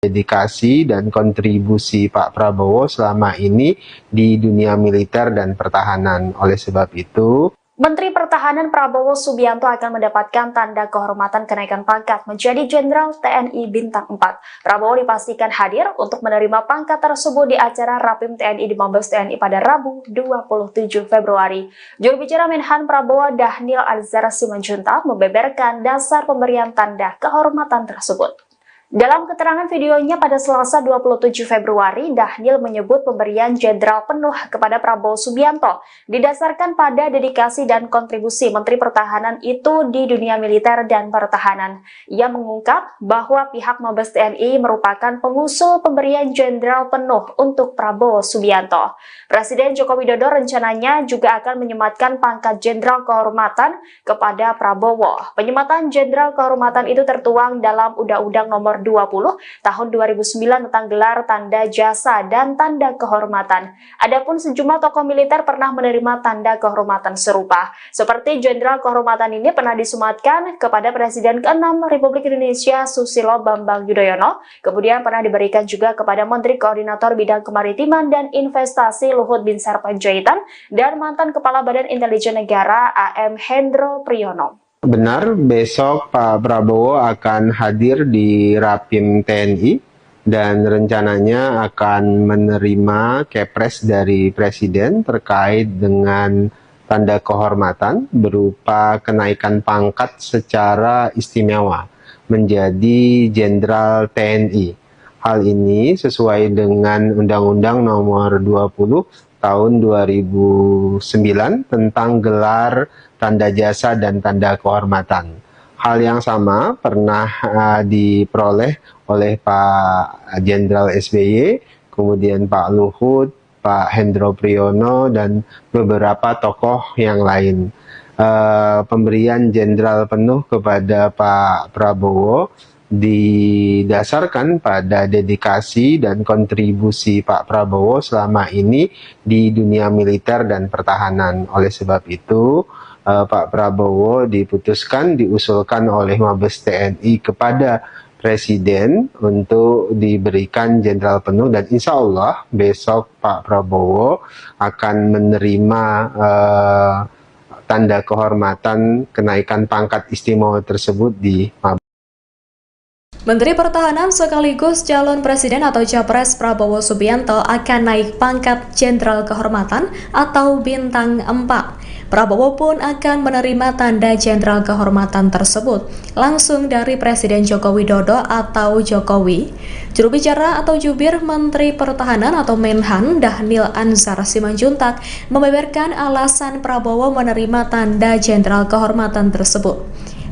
Dedikasi dan kontribusi Pak Prabowo selama ini di dunia militer dan pertahanan. Oleh sebab itu, Menteri Pertahanan Prabowo Subianto akan mendapatkan tanda kehormatan kenaikan pangkat menjadi Jenderal TNI Bintang 4. Prabowo dipastikan hadir untuk menerima pangkat tersebut di acara Rapim TNI di Mabes TNI pada Rabu 27 Februari. Juru bicara Menhan Prabowo Dhanil Anzar Simanjuntak membeberkan dasar pemberian tanda kehormatan tersebut. Dalam keterangan videonya pada Selasa 27 Februari, Dhanil menyebut pemberian jenderal penuh kepada Prabowo Subianto didasarkan pada dedikasi dan kontribusi Menteri Pertahanan itu di dunia militer dan pertahanan. Ia mengungkap bahwa pihak Mabes TNI merupakan pengusul pemberian jenderal penuh untuk Prabowo Subianto. Presiden Joko Widodo rencananya juga akan menyematkan pangkat jenderal kehormatan kepada Prabowo. Penyematan jenderal kehormatan itu tertuang dalam Undang-Undang Nomor 20 Tahun 2009 tentang gelar, tanda jasa, dan tanda kehormatan. Adapun sejumlah tokoh militer pernah menerima tanda kehormatan serupa. Seperti jenderal kehormatan ini pernah disematkan kepada Presiden ke-6 Republik Indonesia Susilo Bambang Yudhoyono, kemudian pernah diberikan juga kepada Menteri Koordinator Bidang Kemaritiman dan Investasi Luhut Binsar Panjaitan dan mantan Kepala Badan Intelijen Negara AM Hendro Priyono. Benar, besok Pak Prabowo akan hadir di Rapim TNI dan rencananya akan menerima kepres dari Presiden terkait dengan tanda kehormatan berupa kenaikan pangkat secara istimewa menjadi Jenderal TNI. Hal ini sesuai dengan Undang-Undang Nomor 20 Tahun 2009 tentang gelar, tanda jasa, dan tanda kehormatan. Hal yang sama pernah diperoleh oleh Pak Jenderal SBY, kemudian Pak Luhut, Pak Hendro Priyono, dan beberapa tokoh yang lain. Pemberian jenderal penuh kepada Pak Prabowo didasarkan pada dedikasi dan kontribusi Pak Prabowo selama ini di dunia militer dan pertahanan. Oleh sebab itu, Pak Prabowo diusulkan oleh Mabes TNI kepada Presiden untuk diberikan jenderal penuh, dan insya Allah besok Pak Prabowo akan menerima tanda kehormatan kenaikan pangkat istimewa tersebut di Mabes. Menteri Pertahanan sekaligus calon presiden atau Capres Prabowo Subianto akan naik pangkat Jenderal Kehormatan atau Bintang 4. Prabowo pun akan menerima tanda Jenderal Kehormatan tersebut langsung dari Presiden Joko Widodo atau Jokowi. Juru bicara atau jubir Menteri Pertahanan atau Menhan Dhanil Anzar Simanjuntak membeberkan alasan Prabowo menerima tanda Jenderal Kehormatan tersebut.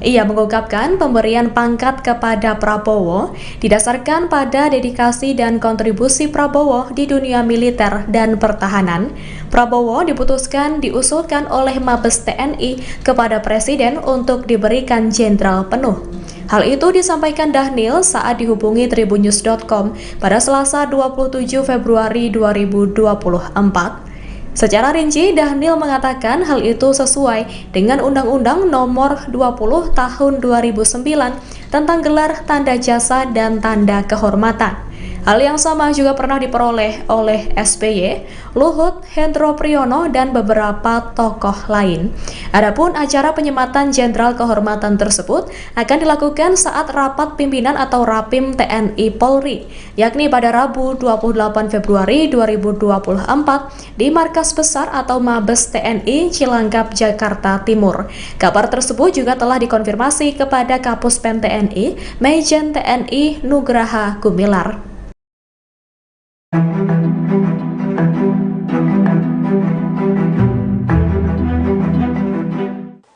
Ia mengungkapkan pemberian pangkat kepada Prabowo didasarkan pada dedikasi dan kontribusi Prabowo di dunia militer dan pertahanan. Prabowo diusulkan oleh Mabes TNI kepada Presiden untuk diberikan jenderal penuh. Hal itu disampaikan Dhanil saat dihubungi Tribunnews.com pada Selasa 27 Februari 2024. Secara rinci, Dhanil mengatakan hal itu sesuai dengan Undang-Undang Nomor 20 Tahun 2009 tentang gelar, tanda jasa, dan tanda kehormatan. Hal yang sama juga pernah diperoleh oleh SBY, Luhut, Hendro Priyono, dan beberapa tokoh lain. Adapun acara penyematan Jenderal Kehormatan tersebut akan dilakukan saat rapat pimpinan atau Rapim TNI Polri, yakni pada Rabu 28 Februari 2024 di Markas Besar atau Mabes TNI Cilangkap, Jakarta Timur. Kabar tersebut juga telah dikonfirmasi kepada Kapuspen TNI, Majen TNI Nugraha Gumilar.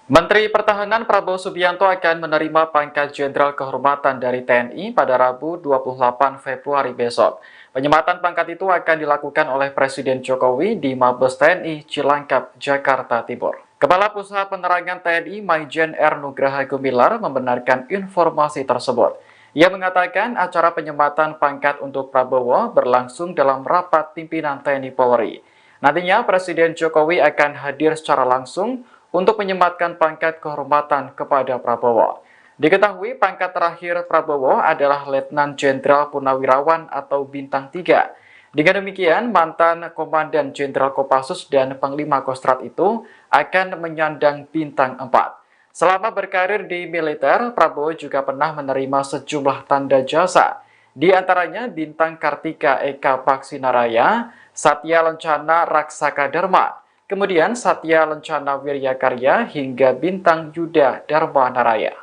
Menteri Pertahanan Prabowo Subianto akan menerima pangkat Jenderal Kehormatan dari TNI pada Rabu 28 Februari besok. Penyematan pangkat itu akan dilakukan oleh Presiden Jokowi di Mabes TNI Cilangkap, Jakarta Timur. Kepala Pusat Penerangan TNI Majen R. Nugraha Gumilar membenarkan informasi tersebut. Ia mengatakan acara penyematan pangkat untuk Prabowo berlangsung dalam rapat pimpinan TNI Polri. Nantinya Presiden Jokowi akan hadir secara langsung untuk menyematkan pangkat kehormatan kepada Prabowo. Diketahui pangkat terakhir Prabowo adalah Letnan Jenderal Purnawirawan atau Bintang 3. Dengan demikian, mantan Komandan Jenderal Kopassus dan Panglima Kostrad itu akan menyandang Bintang 4. Selama berkarir di militer, Prabowo juga pernah menerima sejumlah tanda jasa, di antaranya Bintang Kartika Eka Paksinaraya, Satya Lencana Raksaka Dharma, kemudian Satya Lencana Wiryakarya hingga Bintang Yuda Dharma Naraya.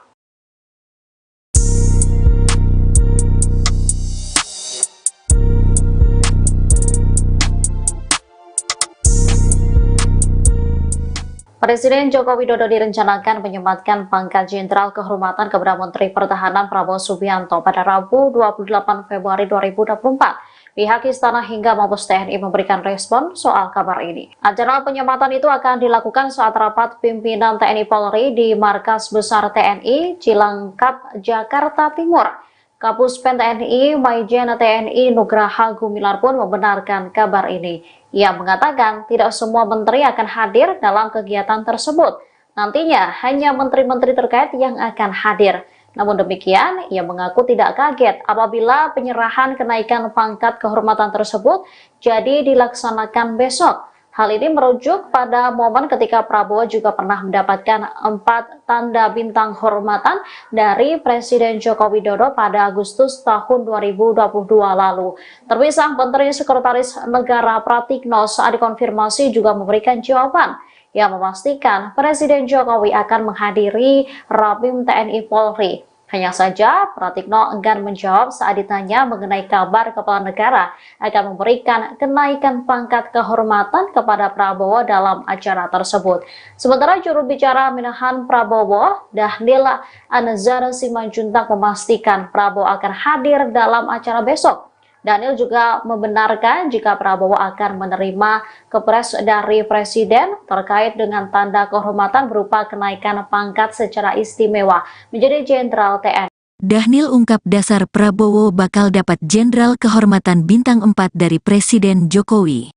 Presiden Joko Widodo direncanakan menyematkan pangkat Jenderal Kehormatan kepada Menteri Pertahanan Prabowo Subianto pada Rabu 28 Februari 2024. Pihak Istana hingga Mabes TNI memberikan respon soal kabar ini. Acara penyematan itu akan dilakukan saat rapat pimpinan TNI Polri di Markas Besar TNI Cilangkap, Jakarta Timur. Kapuspen TNI Maijen TNI Nugraha Gumilar pun membenarkan kabar ini. Ia mengatakan tidak semua menteri akan hadir dalam kegiatan tersebut. Nantinya hanya menteri-menteri terkait yang akan hadir. Namun demikian, ia mengaku tidak kaget apabila penyerahan kenaikan pangkat kehormatan tersebut jadi dilaksanakan besok. Hal ini merujuk pada momen ketika Prabowo juga pernah mendapatkan 4 tanda bintang hormatan dari Presiden Joko Widodo pada Agustus tahun 2022 lalu. Terpisah, Menteri Sekretaris Negara Pratikno saat dikonfirmasi juga memberikan jawaban yang memastikan Presiden Jokowi akan menghadiri Rapim TNI Polri. Hanya saja, Pratikno enggan menjawab saat ditanya mengenai kabar kepala negara akan memberikan kenaikan pangkat kehormatan kepada Prabowo dalam acara tersebut. Sementara juru bicara Menahan Prabowo, Dhanil Anzar Simanjuntak memastikan Prabowo akan hadir dalam acara besok. Dhanil juga membenarkan jika Prabowo akan menerima kepres dari Presiden terkait dengan tanda kehormatan berupa kenaikan pangkat secara istimewa menjadi Jenderal TNI. Dhanil ungkap dasar Prabowo bakal dapat Jenderal Kehormatan Bintang 4 dari Presiden Jokowi.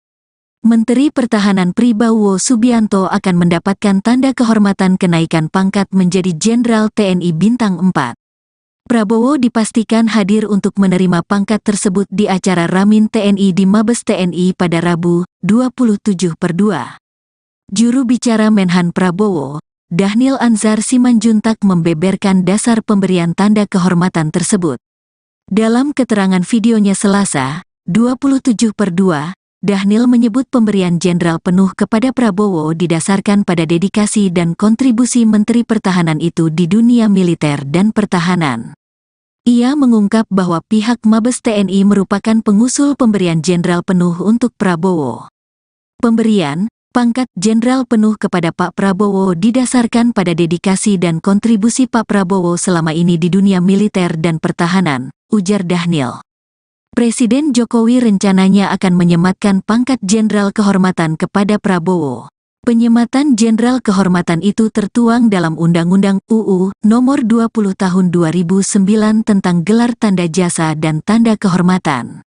Menteri Pertahanan Prabowo Subianto akan mendapatkan tanda kehormatan kenaikan pangkat menjadi Jenderal TNI Bintang 4. Prabowo dipastikan hadir untuk menerima pangkat tersebut di acara Ramin TNI di Mabes TNI pada Rabu, 27/2. Juru bicara Menhan Prabowo, Dhanil Anzar Simanjuntak membeberkan dasar pemberian tanda kehormatan tersebut. Dalam keterangan videonya Selasa, 27/2, Dhanil menyebut pemberian jenderal penuh kepada Prabowo didasarkan pada dedikasi dan kontribusi Menteri Pertahanan itu di dunia militer dan pertahanan. Ia mengungkap bahwa pihak Mabes TNI merupakan pengusul pemberian jenderal penuh untuk Prabowo. Pemberian pangkat jenderal penuh kepada Pak Prabowo didasarkan pada dedikasi dan kontribusi Pak Prabowo selama ini di dunia militer dan pertahanan, ujar Dhanil. Presiden Jokowi rencananya akan menyematkan pangkat jenderal kehormatan kepada Prabowo. Penyematan jenderal kehormatan itu tertuang dalam Undang-Undang UU Nomor 20 Tahun 2009 tentang gelar tanda jasa dan tanda kehormatan.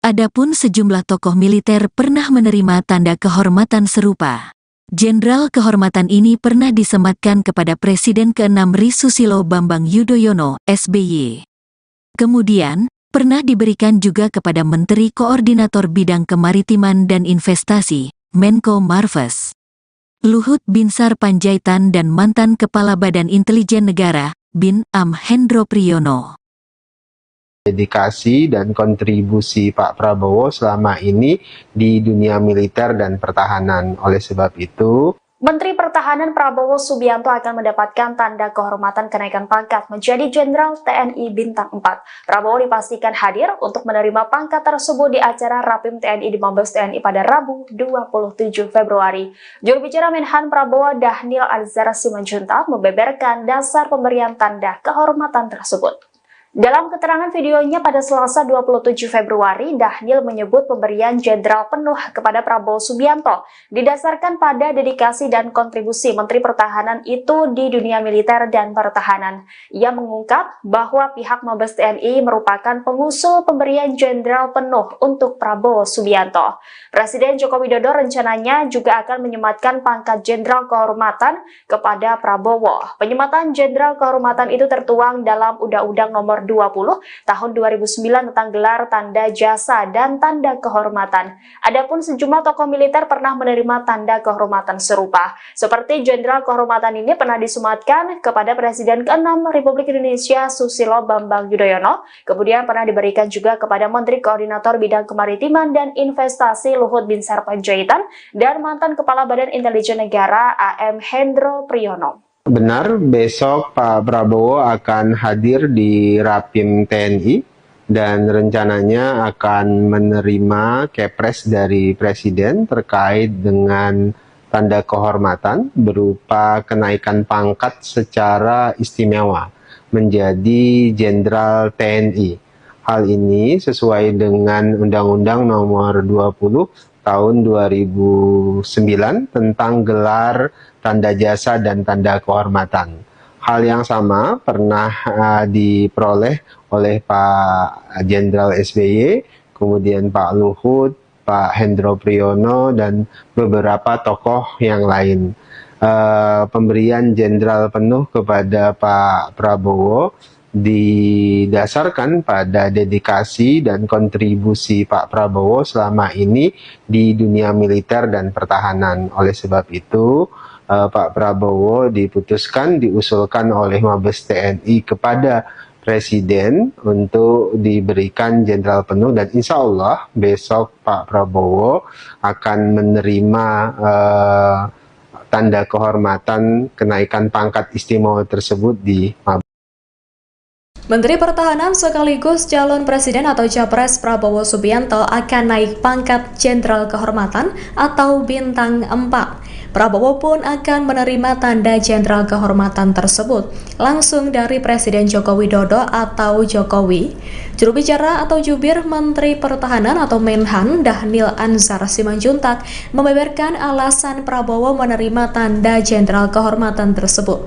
Adapun sejumlah tokoh militer pernah menerima tanda kehormatan serupa. Jenderal kehormatan ini pernah disematkan kepada Presiden ke-6 Ri Susilo Bambang Yudhoyono, SBY. Kemudian, pernah diberikan juga kepada Menteri Koordinator Bidang Kemaritiman dan Investasi, Menko Marves, Luhut Binsar Panjaitan dan mantan Kepala Badan Intelijen Negara, Bin Am Hendro Priyono. Dedikasi dan kontribusi Pak Prabowo selama ini di dunia militer dan pertahanan. Oleh sebab itu, Menteri Pertahanan Prabowo Subianto akan mendapatkan tanda kehormatan kenaikan pangkat menjadi Jenderal TNI Bintang 4. Prabowo dipastikan hadir untuk menerima pangkat tersebut di acara Rapim TNI di Mabes TNI pada Rabu 27 Februari. Juru bicara Menhan Prabowo Dhanil Anzar Simanjuntak membeberkan dasar pemberian tanda kehormatan tersebut. Dalam keterangan videonya pada Selasa 27 Februari, Dhanil menyebut pemberian jenderal penuh kepada Prabowo Subianto didasarkan pada dedikasi dan kontribusi Menteri Pertahanan itu di dunia militer dan pertahanan. Ia mengungkap bahwa pihak Mabes TNI merupakan pengusul pemberian jenderal penuh untuk Prabowo Subianto. Presiden Joko Widodo rencananya juga akan menyematkan pangkat jenderal kehormatan kepada Prabowo. Penyematan jenderal kehormatan itu tertuang dalam Undang-Undang Nomor 20 Tahun 2009 tentang gelar tanda jasa dan tanda kehormatan. Adapun sejumlah tokoh militer pernah menerima tanda kehormatan serupa. Seperti jenderal kehormatan ini pernah disematkan kepada Presiden ke-6 Republik Indonesia Susilo Bambang Yudhoyono, kemudian pernah diberikan juga kepada Menteri Koordinator Bidang Kemaritiman dan Investasi Luhut Binsar Panjaitan dan mantan Kepala Badan Intelijen Negara AM Hendro Priyono. benar besok Pak Prabowo akan hadir di Rapim TNI dan rencananya akan menerima kepres dari Presiden terkait dengan tanda kehormatan berupa kenaikan pangkat secara istimewa menjadi Jenderal TNI. Hal ini sesuai dengan Undang-Undang Nomor 20 Tahun 2009 tentang gelar, tanda jasa, dan tanda kehormatan. Hal yang sama pernah diperoleh oleh Pak Jenderal SBY, kemudian Pak Luhut, Pak Hendro Priyono, dan beberapa tokoh yang lain. Pemberian jenderal penuh kepada Pak Prabowo didasarkan pada dedikasi dan kontribusi Pak Prabowo selama ini di dunia militer dan pertahanan. Oleh sebab itu, Pak Prabowo diusulkan oleh Mabes TNI kepada Presiden untuk diberikan jenderal penuh, dan insya Allah besok Pak Prabowo akan menerima tanda kehormatan kenaikan pangkat istimewa tersebut di Mabes. Menteri Pertahanan sekaligus calon presiden atau Capres Prabowo Subianto akan naik pangkat Jenderal Kehormatan atau Bintang 4. Prabowo pun akan menerima tanda Jenderal Kehormatan tersebut langsung dari Presiden Joko Widodo atau Jokowi. Juru bicara atau jubir Menteri Pertahanan atau Menhan Dhanil Anzar Simanjuntak membeberkan alasan Prabowo menerima tanda Jenderal Kehormatan tersebut.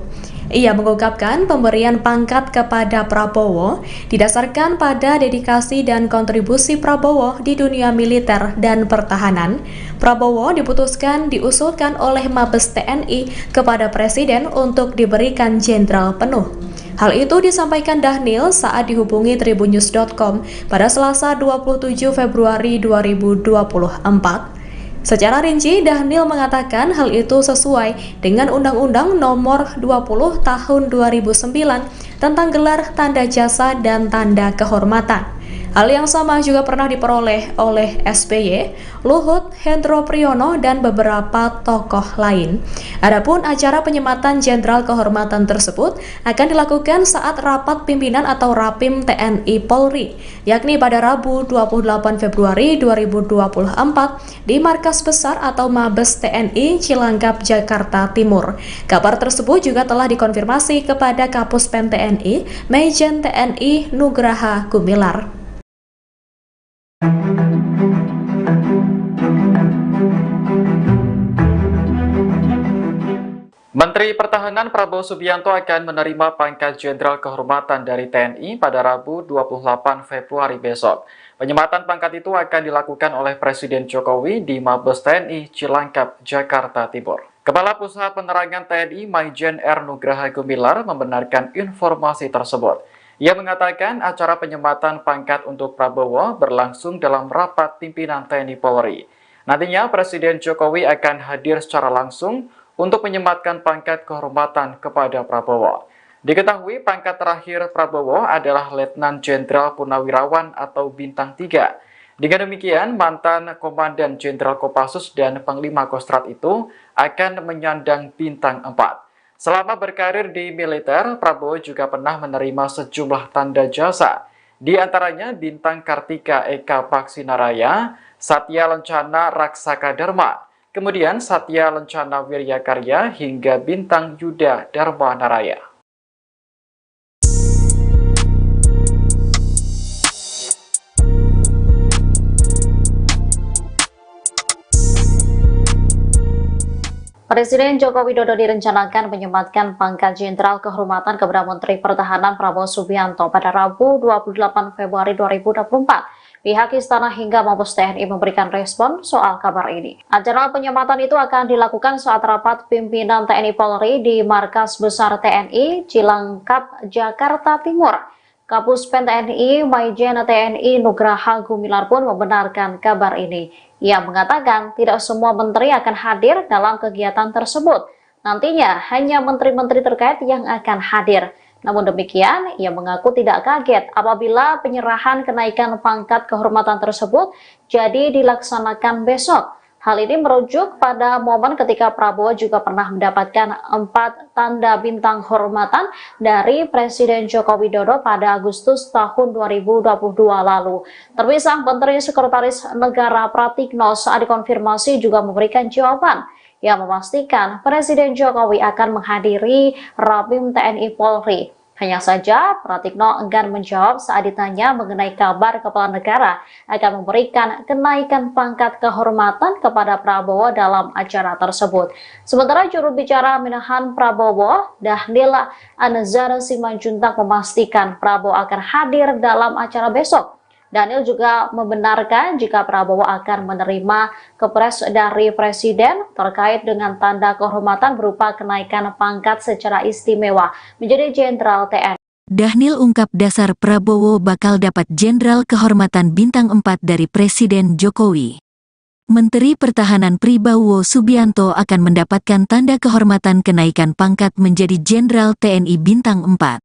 Ia mengungkapkan pemberian pangkat kepada Prabowo didasarkan pada dedikasi dan kontribusi Prabowo di dunia militer dan pertahanan. Prabowo diusulkan oleh Mabes TNI kepada Presiden untuk diberikan jenderal penuh. Hal itu disampaikan Dhanil saat dihubungi Tribunnews.com pada Selasa 27 Februari 2024. Secara rinci, Dhanil mengatakan hal itu sesuai dengan Undang-Undang Nomor 20 Tahun 2009 tentang gelar, tanda jasa, dan tanda kehormatan. Hal yang sama juga pernah diperoleh oleh SBY, Luhut, Hendro Priyono, dan beberapa tokoh lain. Adapun acara penyematan Jenderal Kehormatan tersebut akan dilakukan saat rapat pimpinan atau Rapim TNI Polri, yakni pada Rabu 28 Februari 2024 di Markas Besar atau Mabes TNI Cilangkap, Jakarta Timur. Kabar tersebut juga telah dikonfirmasi kepada Kapuspen TNI, Majen TNI Nugraha Gumilar. Menteri Pertahanan Prabowo Subianto akan menerima pangkat Jenderal Kehormatan dari TNI pada Rabu 28 Februari besok. Penyematan pangkat itu akan dilakukan oleh Presiden Jokowi di Mabes TNI Cilangkap, Jakarta Timur. Kepala Pusat Penerangan TNI Majen R. Nugraha Gumilar membenarkan informasi tersebut. Ia mengatakan acara penyematan pangkat untuk Prabowo berlangsung dalam rapat pimpinan TNI Polri. Nantinya Presiden Jokowi akan hadir secara langsung untuk menyematkan pangkat kehormatan kepada Prabowo. Diketahui pangkat terakhir Prabowo adalah Letnan Jenderal Purnawirawan atau Bintang 3. Dengan demikian, mantan Komandan Jenderal Kopassus dan Panglima Kostrad itu akan menyandang Bintang 4. Selama berkarir di militer, Prabowo juga pernah menerima sejumlah tanda jasa, di antaranya Bintang Kartika Eka Paksinaraya, Satya Lencana Raksaka Dharma, kemudian Satya Lencana Wirya Karya hingga Bintang Yuda Dharma Naraya. Presiden Joko Widodo direncanakan menyematkan pangkat Jenderal Kehormatan kepada Menteri Pertahanan Prabowo Subianto pada Rabu 28 Februari 2024. Pihak Istana hingga Mabes TNI memberikan respon soal kabar ini. Acara penyematan itu akan dilakukan saat rapat pimpinan TNI Polri di Markas Besar TNI Cilangkap, Jakarta Timur. Kapuspen TNI Majen TNI Nugraha Gumilar pun membenarkan kabar ini. Ia mengatakan tidak semua menteri akan hadir dalam kegiatan tersebut. Nantinya hanya menteri-menteri terkait yang akan hadir. Namun demikian, ia mengaku tidak kaget apabila penyerahan kenaikan pangkat kehormatan tersebut jadi dilaksanakan besok. Hal ini merujuk pada momen ketika Prabowo juga pernah mendapatkan 4 tanda bintang hormatan dari Presiden Joko Widodo pada Agustus tahun 2022 lalu. Terpisah, Menteri Sekretaris Negara Pratikno saat dikonfirmasi juga memberikan jawaban. yang memastikan Presiden Jokowi akan menghadiri Rapim TNI Polri. Hanya saja, Pratikno enggan menjawab saat ditanya mengenai kabar kepala negara akan memberikan kenaikan pangkat kehormatan kepada Prabowo dalam acara tersebut. Sementara juru bicara Menahan Prabowo, Dhanil Anzar Simanjuntak memastikan Prabowo akan hadir dalam acara besok. Dhanil juga membenarkan jika Prabowo akan menerima kepres dari Presiden terkait dengan tanda kehormatan berupa kenaikan pangkat secara istimewa menjadi Jenderal TNI. Dhanil ungkap dasar Prabowo bakal dapat Jenderal Kehormatan Bintang 4 dari Presiden Jokowi. Menteri Pertahanan Prabowo Subianto akan mendapatkan tanda kehormatan kenaikan pangkat menjadi Jenderal TNI Bintang 4.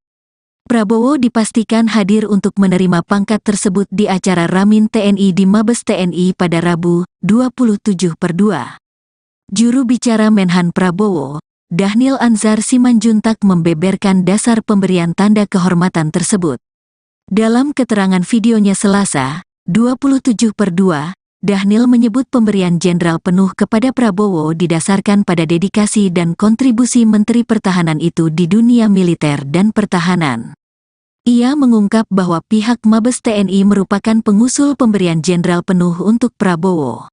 Prabowo dipastikan hadir untuk menerima pangkat tersebut di acara Ramin TNI di Mabes TNI pada Rabu, 27/2. Juru bicara Menhan Prabowo, Dhanil Anzar Simanjuntak membeberkan dasar pemberian tanda kehormatan tersebut. Dalam keterangan videonya Selasa, 27/2, Dhanil menyebut pemberian jenderal penuh kepada Prabowo didasarkan pada dedikasi dan kontribusi Menteri Pertahanan itu di dunia militer dan pertahanan. Ia mengungkap bahwa pihak Mabes TNI merupakan pengusul pemberian jenderal penuh untuk Prabowo.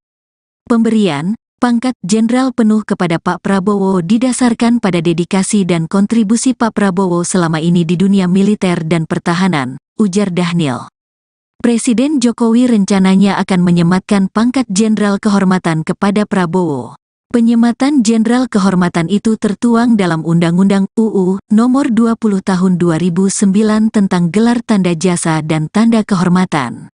Pemberian pangkat jenderal penuh kepada Pak Prabowo didasarkan pada dedikasi dan kontribusi Pak Prabowo selama ini di dunia militer dan pertahanan, ujar Dhanil. Presiden Jokowi rencananya akan menyematkan pangkat jenderal kehormatan kepada Prabowo. Penyematan jenderal kehormatan itu tertuang dalam Undang-Undang UU Nomor 20 Tahun 2009 tentang gelar tanda jasa dan tanda kehormatan.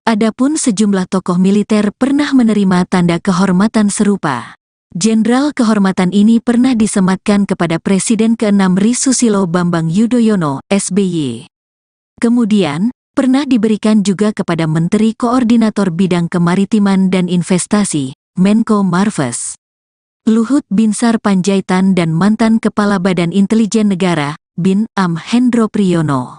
Adapun sejumlah tokoh militer pernah menerima tanda kehormatan serupa. Jenderal kehormatan ini pernah disematkan kepada Presiden ke-6 Ri Susilo Bambang Yudhoyono, SBY. Kemudian, pernah diberikan juga kepada Menteri Koordinator Bidang Kemaritiman dan Investasi, Menko Marves, Luhut Binsar Panjaitan dan mantan Kepala Badan Intelijen Negara, Bin Am Hendro Priyono.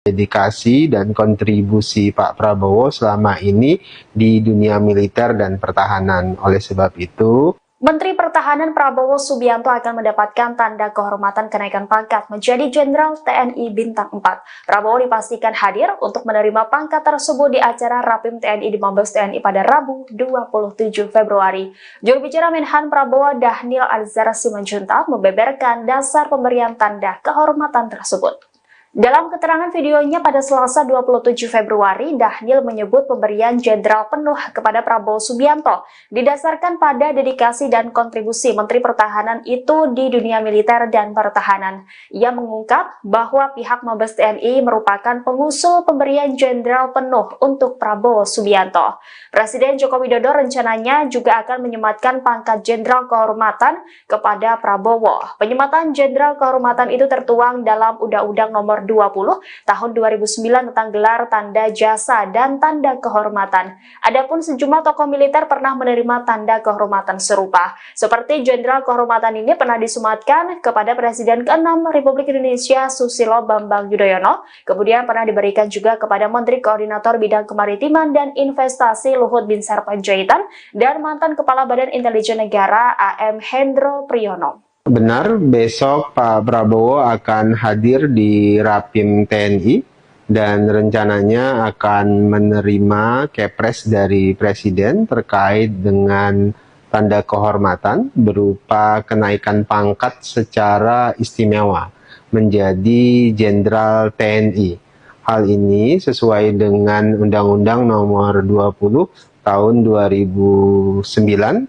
Dedikasi dan kontribusi Pak Prabowo selama ini di dunia militer dan pertahanan. Oleh sebab itu, Menteri Pertahanan Prabowo Subianto akan mendapatkan tanda kehormatan kenaikan pangkat menjadi Jenderal TNI Bintang 4. Prabowo dipastikan hadir untuk menerima pangkat tersebut di acara Rapim TNI di Mabes TNI pada Rabu 27 Februari. Juru bicara Menhan Prabowo Dhanil Anzar Simanjuntak membeberkan dasar pemberian tanda kehormatan tersebut. Dalam keterangan videonya pada Selasa 27 Februari, Dhanil menyebut pemberian jenderal penuh kepada Prabowo Subianto didasarkan pada dedikasi dan kontribusi Menteri Pertahanan itu di dunia militer dan pertahanan. Ia mengungkap bahwa pihak Mabes TNI merupakan pengusul pemberian jenderal penuh untuk Prabowo Subianto. Presiden Joko Widodo rencananya juga akan menyematkan pangkat jenderal kehormatan kepada Prabowo. Penyematan jenderal kehormatan itu tertuang dalam Undang-Undang Nomor 20 Tahun 2009 tentang gelar tanda jasa dan tanda kehormatan. Adapun sejumlah tokoh militer pernah menerima tanda kehormatan serupa. Seperti jenderal kehormatan ini pernah disematkan kepada Presiden ke-6 Republik Indonesia Susilo Bambang Yudhoyono, kemudian pernah diberikan juga kepada Menteri Koordinator Bidang Kemaritiman dan Investasi Luhut Binsar Panjaitan dan mantan Kepala Badan Intelijen Negara AM Hendro Priyono. benar besok Pak Prabowo akan hadir di Rapim TNI dan rencananya akan menerima kepres dari Presiden terkait dengan tanda kehormatan berupa kenaikan pangkat secara istimewa menjadi Jenderal TNI. Hal ini sesuai dengan Undang-Undang Nomor 20 Tahun 2009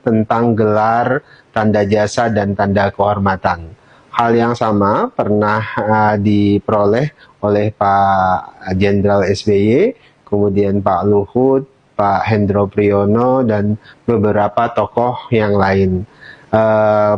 tentang gelar tanda jasa dan tanda kehormatan. Hal yang sama pernah diperoleh oleh Pak Jenderal SBY, kemudian Pak Luhut, Pak Hendro Priyono, dan beberapa tokoh yang lain.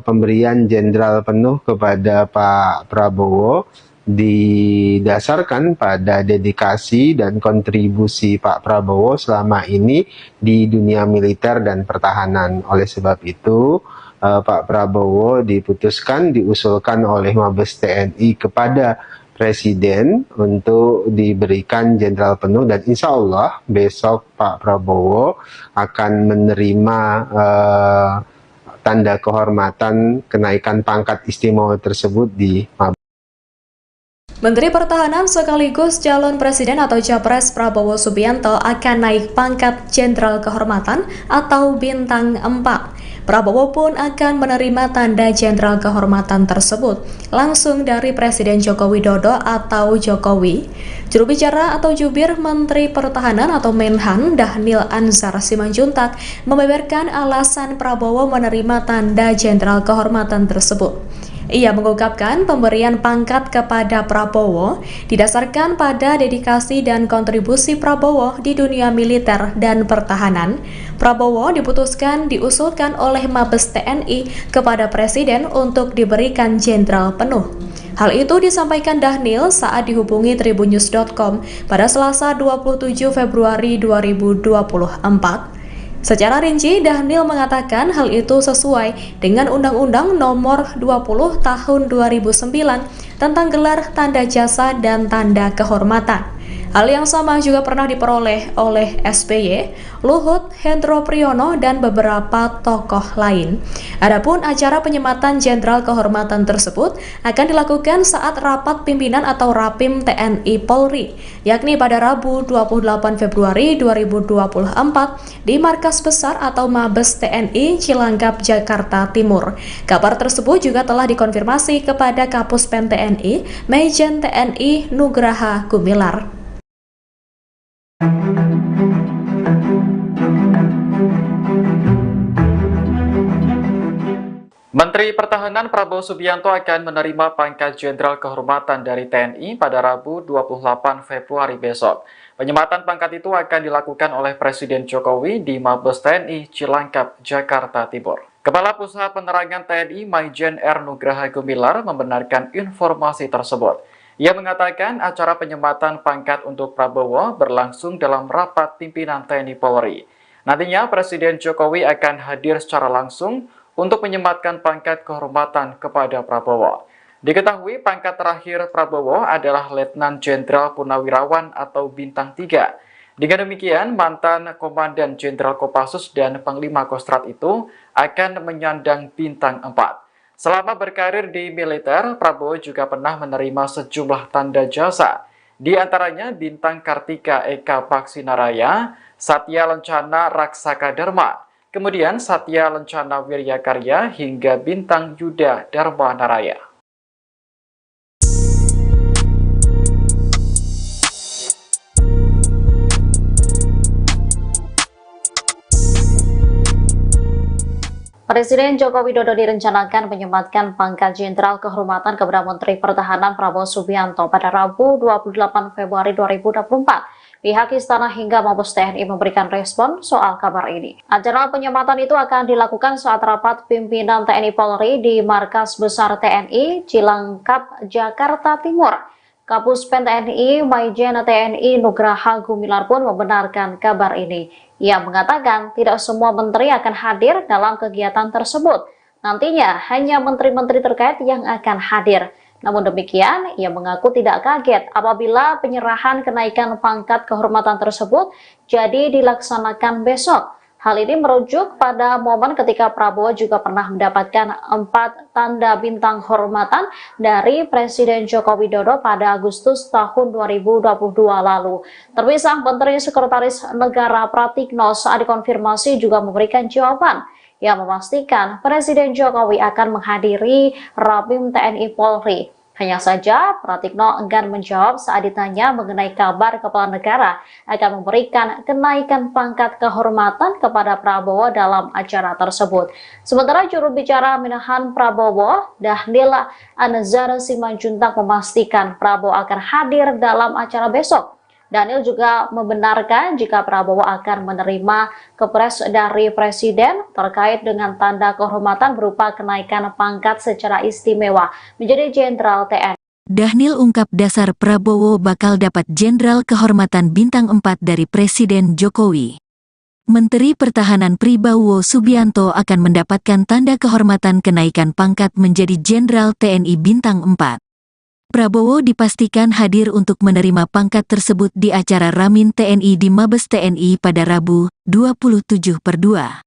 Pemberian jenderal penuh kepada Pak Prabowo didasarkan pada dedikasi dan kontribusi Pak Prabowo selama ini di dunia militer dan pertahanan. Oleh sebab itu, Pak Prabowo diusulkan oleh Mabes TNI kepada Presiden untuk diberikan jenderal penuh, dan insya Allah besok Pak Prabowo akan menerima tanda kehormatan kenaikan pangkat istimewa tersebut di Mabes. Menteri Pertahanan sekaligus calon presiden atau Capres Prabowo Subianto akan naik pangkat Jenderal Kehormatan atau Bintang 4. Prabowo pun akan menerima tanda Jenderal Kehormatan tersebut langsung dari Presiden Joko Widodo atau Jokowi. Juru bicara atau jubir Menteri Pertahanan atau Menhan Dhanil Anzar Simanjuntak membeberkan alasan Prabowo menerima tanda Jenderal Kehormatan tersebut. Ia mengungkapkan pemberian pangkat kepada Prabowo didasarkan pada dedikasi dan kontribusi Prabowo di dunia militer dan pertahanan. Prabowo diusulkan oleh Mabes TNI kepada Presiden untuk diberikan jenderal penuh. Hal itu disampaikan Dhanil saat dihubungi Tribunnews.com pada Selasa 27 Februari 2024. Secara rinci, Dhanil mengatakan hal itu sesuai dengan Undang-Undang Nomor 20 Tahun 2009 tentang gelar tanda jasa dan tanda kehormatan. Hal yang sama juga pernah diperoleh oleh SBY, Luhut, Hendro Priyono, dan beberapa tokoh lain. Adapun acara penyematan Jenderal Kehormatan tersebut akan dilakukan saat rapat pimpinan atau Rapim TNI Polri, yakni pada Rabu 28 Februari 2024 di Markas Besar atau Mabes TNI Cilangkap, Jakarta Timur. Kabar tersebut juga telah dikonfirmasi kepada Kapuspen TNI, Majen TNI Nugraha Gumilar. Menteri Pertahanan Prabowo Subianto akan menerima pangkat Jenderal Kehormatan dari TNI pada Rabu 28 Februari besok. Penyematan pangkat itu akan dilakukan oleh Presiden Jokowi di Mabes TNI Cilangkap, Jakarta Timur. Kepala Pusat Penerangan TNI Majen R. Nugraha Gumilar membenarkan informasi tersebut. Ia mengatakan acara penyematan pangkat untuk Prabowo berlangsung dalam rapat pimpinan TNI Polri. Nantinya Presiden Jokowi akan hadir secara langsung untuk menyematkan pangkat kehormatan kepada Prabowo. Diketahui pangkat terakhir Prabowo adalah Letnan Jenderal Purnawirawan atau Bintang 3. Dengan demikian, mantan Komandan Jenderal Kopassus dan Panglima Kostrad itu akan menyandang Bintang 4. Selama berkarir di militer, Prabowo juga pernah menerima sejumlah tanda jasa, di antaranya Bintang Kartika Eka Baksinaraya, Satya Lencana Raksaka Dharma, kemudian Satya Lencana Wiryakarya hingga Bintang Yuda Dharma Naraya. Presiden Joko Widodo direncanakan menyematkan pangkat Jenderal Kehormatan kepada Menteri Pertahanan Prabowo Subianto pada Rabu 28 Februari 2024. Pihak Istana hingga Mabes TNI memberikan respon soal kabar ini. Acara penyematan itu akan dilakukan saat rapat pimpinan TNI Polri di Markas Besar TNI Cilangkap, Jakarta Timur. Kapuspen TNI Majen TNI Nugraha Gumilar pun membenarkan kabar ini. Ia mengatakan tidak semua menteri akan hadir dalam kegiatan tersebut. Nantinya hanya menteri-menteri terkait yang akan hadir. Namun demikian, ia mengaku tidak kaget apabila penyerahan kenaikan pangkat kehormatan tersebut jadi dilaksanakan besok. Hal ini merujuk pada momen ketika Prabowo juga pernah mendapatkan 4 tanda bintang hormatan dari Presiden Joko Widodo pada Agustus tahun 2022 lalu. Terpisah Menteri Sekretaris Negara Pratikno saat dikonfirmasi juga memberikan jawaban yang memastikan Presiden Jokowi akan menghadiri Rapim TNI Polri. Hanya saja, Pratikno enggan menjawab saat ditanya mengenai kabar kepala negara akan memberikan kenaikan pangkat kehormatan kepada Prabowo dalam acara tersebut. Sementara juru bicara Menhan Prabowo, Dhanil Anzar Simanjuntak memastikan Prabowo akan hadir dalam acara besok. Dhanil juga membenarkan jika Prabowo akan menerima kepres dari Presiden terkait dengan tanda kehormatan berupa kenaikan pangkat secara istimewa menjadi Jenderal TNI. Dhanil ungkap dasar Prabowo bakal dapat Jenderal Kehormatan Bintang 4 dari Presiden Jokowi. Menteri Pertahanan Prabowo Subianto akan mendapatkan tanda kehormatan kenaikan pangkat menjadi Jenderal TNI Bintang 4. Prabowo dipastikan hadir untuk menerima pangkat tersebut di acara Ramin TNI di Mabes TNI pada Rabu 27/2.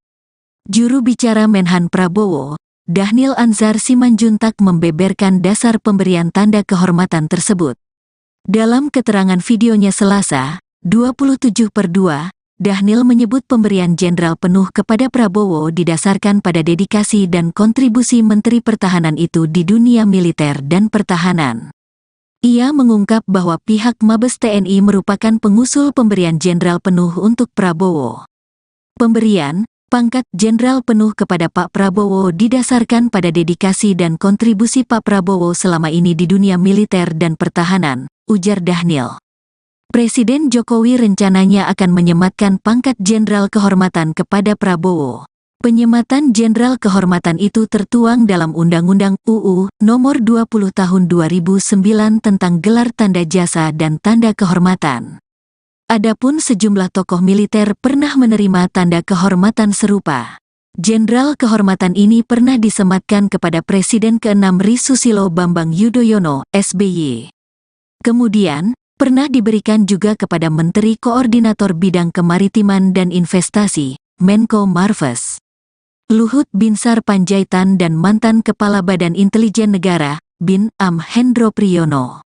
Juru bicara Menhan Prabowo, Dhanil Anzar Simanjuntak membeberkan dasar pemberian tanda kehormatan tersebut. Dalam keterangan videonya Selasa, 27/2, Dhanil menyebut pemberian jenderal penuh kepada Prabowo didasarkan pada dedikasi dan kontribusi Menteri Pertahanan itu di dunia militer dan pertahanan. Ia mengungkap bahwa pihak Mabes TNI merupakan pengusul pemberian jenderal penuh untuk Prabowo. Pemberian pangkat jenderal penuh kepada Pak Prabowo didasarkan pada dedikasi dan kontribusi Pak Prabowo selama ini di dunia militer dan pertahanan, ujar Dhanil. Presiden Jokowi rencananya akan menyematkan pangkat jenderal kehormatan kepada Prabowo. Penyematan jenderal kehormatan itu tertuang dalam Undang-Undang UU Nomor 20 Tahun 2009 tentang gelar tanda jasa dan tanda kehormatan. Adapun sejumlah tokoh militer pernah menerima tanda kehormatan serupa. Jenderal kehormatan ini pernah disematkan kepada Presiden ke-6 Ri Susilo Bambang Yudhoyono, SBY. Kemudian, pernah diberikan juga kepada Menteri Koordinator Bidang Kemaritiman dan Investasi, Menko Marves, Luhut Binsar Panjaitan dan mantan Kepala Badan Intelijen Negara, Bin Am Hendro Priyono.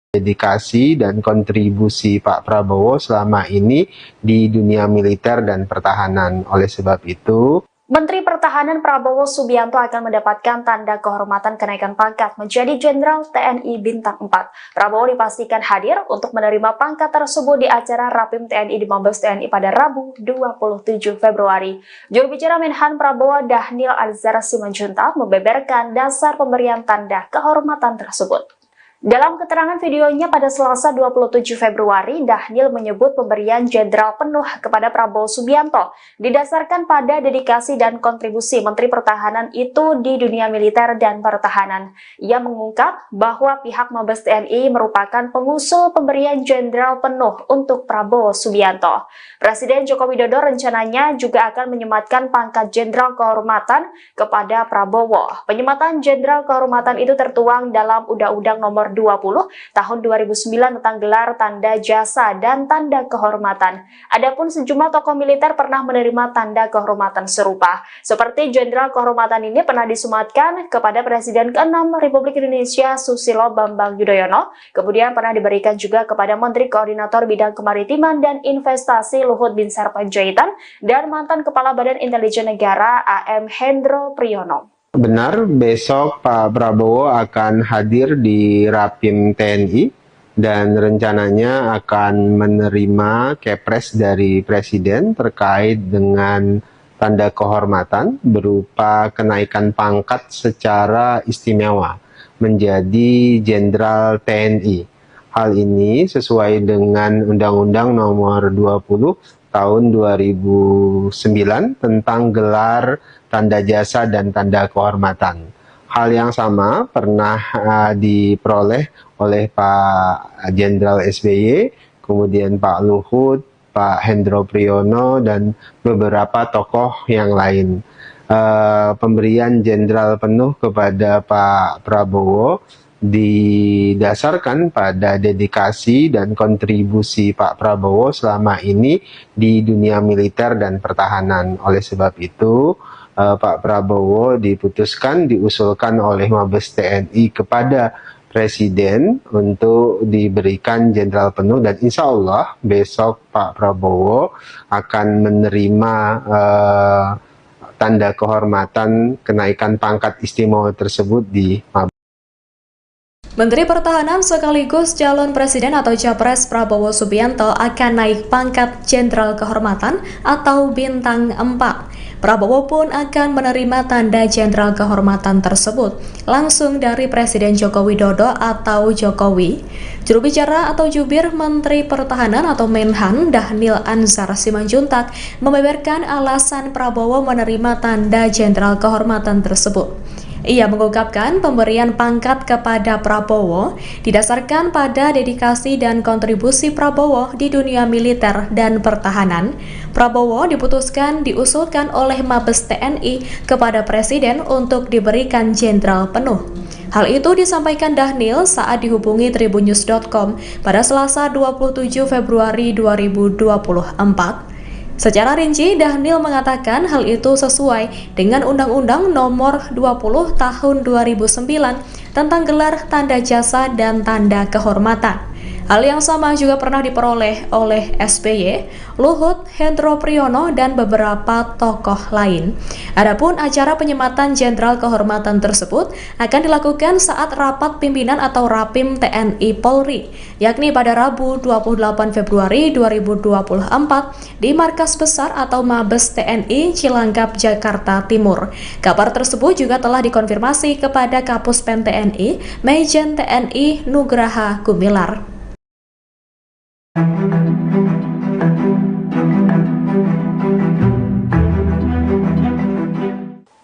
Dedikasi dan kontribusi Pak Prabowo selama ini di dunia militer dan pertahanan. Oleh sebab itu, Menteri Pertahanan Prabowo Subianto akan mendapatkan tanda kehormatan kenaikan pangkat menjadi Jenderal TNI Bintang 4. Prabowo dipastikan hadir untuk menerima pangkat tersebut di acara Rapim TNI di Mabes TNI pada Rabu 27 Februari. Juru bicara Menhan Prabowo Dhanil Anzar Simanjuntak membeberkan dasar pemberian tanda kehormatan tersebut. Dalam keterangan videonya pada Selasa 27 Februari, Dhanil menyebut pemberian jenderal penuh kepada Prabowo Subianto didasarkan pada dedikasi dan kontribusi Menteri Pertahanan itu di dunia militer dan pertahanan. Ia mengungkap bahwa pihak Mabes TNI merupakan pengusul pemberian jenderal penuh untuk Prabowo Subianto. Presiden Joko Widodo rencananya juga akan menyematkan pangkat jenderal kehormatan kepada Prabowo. Penyematan jenderal kehormatan itu tertuang dalam Undang-Undang Nomor 20 Tahun 2009 tentang gelar tanda jasa dan tanda kehormatan. Adapun sejumlah tokoh militer pernah menerima tanda kehormatan serupa. Seperti jenderal kehormatan ini pernah disematkan kepada Presiden ke-6 Republik Indonesia Susilo Bambang Yudhoyono, kemudian pernah diberikan juga kepada Menteri Koordinator Bidang Kemaritiman dan Investasi Luhut Binsar Panjaitan dan mantan Kepala Badan Intelijen Negara AM Hendro Priyono. benar besok Pak Prabowo akan hadir di Rapim TNI dan rencananya akan menerima kepres dari Presiden terkait dengan tanda kehormatan berupa kenaikan pangkat secara istimewa menjadi Jenderal TNI. Hal ini sesuai dengan Undang-Undang Nomor 20 Tahun 2009 tentang gelar tanda jasa dan tanda kehormatan. Hal yang sama pernah diperoleh oleh Pak Jenderal SBY, kemudian Pak Luhut, Pak Hendro Priyono, dan beberapa tokoh yang lain. Pemberian jenderal penuh kepada Pak Prabowo didasarkan pada dedikasi dan kontribusi Pak Prabowo selama ini di dunia militer dan pertahanan. Oleh sebab itu, Pak Prabowo diusulkan oleh Mabes TNI kepada Presiden untuk diberikan jenderal penuh, dan insya Allah besok Pak Prabowo akan menerima tanda kehormatan kenaikan pangkat istimewa tersebut di Mabes. Menteri Pertahanan sekaligus calon presiden atau Capres Prabowo Subianto akan naik pangkat Jenderal Kehormatan atau Bintang 4. Prabowo pun akan menerima tanda Jenderal Kehormatan tersebut langsung dari Presiden Joko Widodo atau Jokowi. Juru bicara atau jubir Menteri Pertahanan atau Menhan Dhanil Anzar Simanjuntak membeberkan alasan Prabowo menerima tanda Jenderal Kehormatan tersebut. Ia mengungkapkan pemberian pangkat kepada Prabowo didasarkan pada dedikasi dan kontribusi Prabowo di dunia militer dan pertahanan. Prabowo diusulkan oleh Mabes TNI kepada Presiden untuk diberikan jenderal penuh. Hal itu disampaikan Dhanil saat dihubungi tribunnews.com pada Selasa 27 Februari 2024. Secara rinci, Dhanil mengatakan hal itu sesuai dengan Undang-Undang Nomor 20 Tahun 2009 tentang gelar tanda jasa dan tanda kehormatan. Hal yang sama juga pernah diperoleh oleh SBY, Luhut, Hendro Priyono, dan beberapa tokoh lain. Adapun acara penyematan Jenderal Kehormatan tersebut akan dilakukan saat rapat pimpinan atau Rapim TNI Polri, yakni pada Rabu 28 Februari 2024 di Markas Besar atau Mabes TNI Cilangkap, Jakarta Timur. Kabar tersebut juga telah dikonfirmasi kepada Kapuspen TNI, Majen TNI Nugraha Gumilar.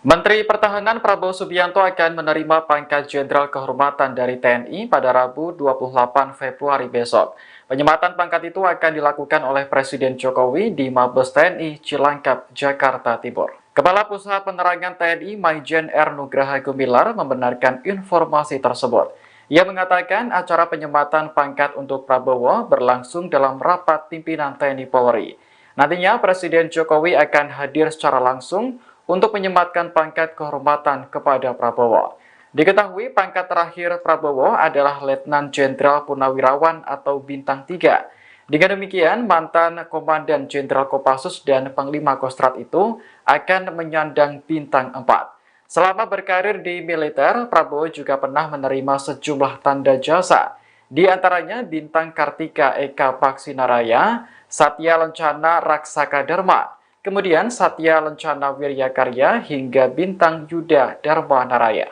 Menteri Pertahanan Prabowo Subianto akan menerima pangkat Jenderal Kehormatan dari TNI pada Rabu 28 Februari besok. Penyematan pangkat itu akan dilakukan oleh Presiden Jokowi di Mabes TNI Cilangkap, Jakarta Timur. Kepala Pusat Penerangan TNI Majen R. Nugraha Gumilar membenarkan informasi tersebut. Ia mengatakan acara penyematan pangkat untuk Prabowo berlangsung dalam rapat pimpinan TNI Polri. Nantinya Presiden Jokowi akan hadir secara langsung untuk menyematkan pangkat kehormatan kepada Prabowo. Diketahui pangkat terakhir Prabowo adalah Letnan Jenderal Purnawirawan atau Bintang 3. Dengan demikian, mantan Komandan Jenderal Kopassus dan Panglima Kostrat itu akan menyandang Bintang 4. Selama berkarir di militer, Prabowo juga pernah menerima sejumlah tanda jasa, di antaranya Bintang Kartika Eka Paksinaraya, Satya Lencana Raksaka Dharma, kemudian Satya Lencana Wiryakarya hingga Bintang Yuda Dharma Naraya.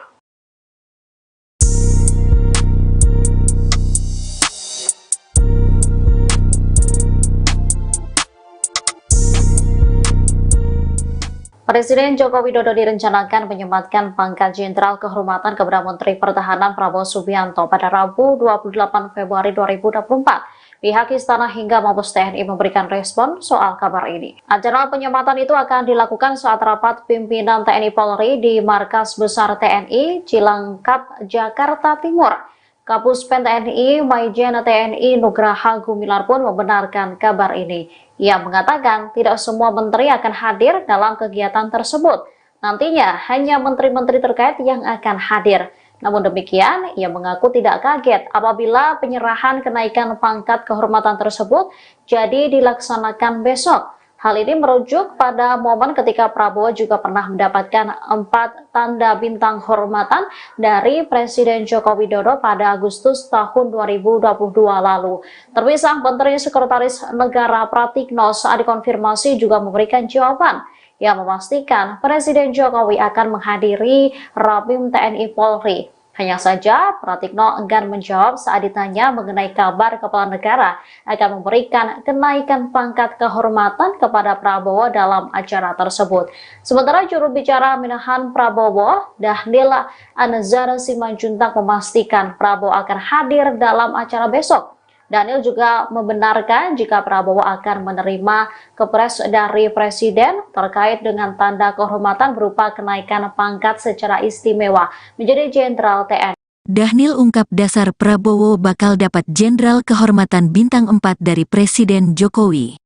Presiden Joko Widodo direncanakan menyematkan pangkat Jenderal Kehormatan kepada Menteri Pertahanan Prabowo Subianto pada Rabu 28 Februari 2024. Pihak Istana hingga Mabes TNI memberikan respon soal kabar ini. Acara penyematan itu akan dilakukan saat rapat pimpinan TNI Polri di Markas Besar TNI Cilangkap, Jakarta Timur. Kapuspen TNI Majen TNI Nugraha Gumilar pun membenarkan kabar ini. Ia mengatakan tidak semua menteri akan hadir dalam kegiatan tersebut. Nantinya hanya menteri-menteri terkait yang akan hadir. Namun demikian, ia mengaku tidak kaget apabila penyerahan kenaikan pangkat kehormatan tersebut jadi dilaksanakan besok. Hal ini merujuk pada momen ketika Prabowo juga pernah mendapatkan 4 tanda bintang hormatan dari Presiden Joko Widodo pada Agustus tahun 2022 lalu. Terpisah, Menteri Sekretaris Negara Pratikno saat dikonfirmasi juga memberikan jawaban yang memastikan Presiden Jokowi akan menghadiri Rapim TNI Polri. Hanya saja, Pratikno enggan menjawab saat ditanya mengenai kabar kepala negara akan memberikan kenaikan pangkat kehormatan kepada Prabowo dalam acara tersebut. Sementara juru bicara Menahan Prabowo, Dhanil Anzar Simanjuntak memastikan Prabowo akan hadir dalam acara besok. Dhanil juga membenarkan jika Prabowo akan menerima kepres dari Presiden terkait dengan tanda kehormatan berupa kenaikan pangkat secara istimewa menjadi Jenderal TNI. Dhanil ungkap dasar Prabowo bakal dapat Jenderal Kehormatan Bintang 4 dari Presiden Jokowi.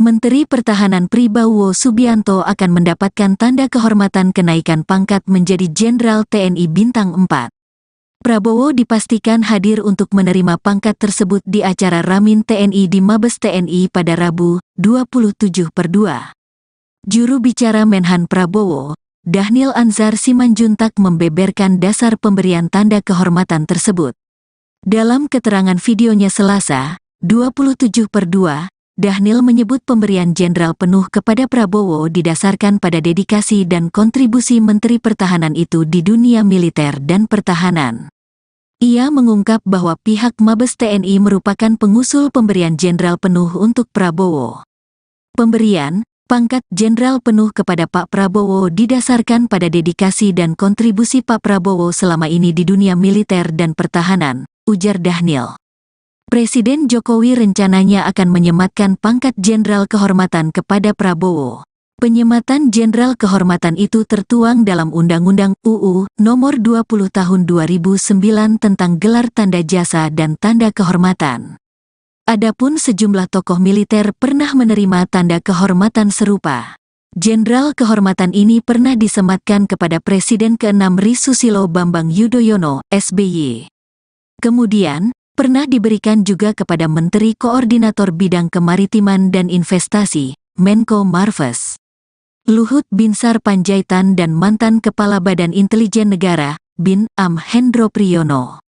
Menteri Pertahanan Prabowo Subianto akan mendapatkan tanda kehormatan kenaikan pangkat menjadi Jenderal TNI Bintang 4. Prabowo dipastikan hadir untuk menerima pangkat tersebut di acara Ramin TNI di Mabes TNI pada Rabu 27/2. Juru bicara Menhan Prabowo, Dhanil Anzar Simanjuntak membeberkan dasar pemberian tanda kehormatan tersebut. Dalam keterangan videonya Selasa, 27/2, Dhanil menyebut pemberian jenderal penuh kepada Prabowo didasarkan pada dedikasi dan kontribusi Menteri Pertahanan itu di dunia militer dan pertahanan. Ia mengungkap bahwa pihak Mabes TNI merupakan pengusul pemberian jenderal penuh untuk Prabowo. Pemberian pangkat jenderal penuh kepada Pak Prabowo didasarkan pada dedikasi dan kontribusi Pak Prabowo selama ini di dunia militer dan pertahanan, ujar Dhanil. Presiden Jokowi rencananya akan menyematkan pangkat jenderal kehormatan kepada Prabowo. Penyematan jenderal kehormatan itu tertuang dalam Undang-Undang UU Nomor 20 Tahun 2009 tentang gelar tanda jasa dan tanda kehormatan. Adapun sejumlah tokoh militer pernah menerima tanda kehormatan serupa. Jenderal kehormatan ini pernah disematkan kepada Presiden ke-6 Ri Susilo Bambang Yudhoyono, SBY. Kemudian, pernah diberikan juga kepada Menteri Koordinator Bidang Kemaritiman dan Investasi, Menko Marves, Luhut Binsar Panjaitan dan mantan Kepala Badan Intelijen Negara, Bin Am Hendro Priyono.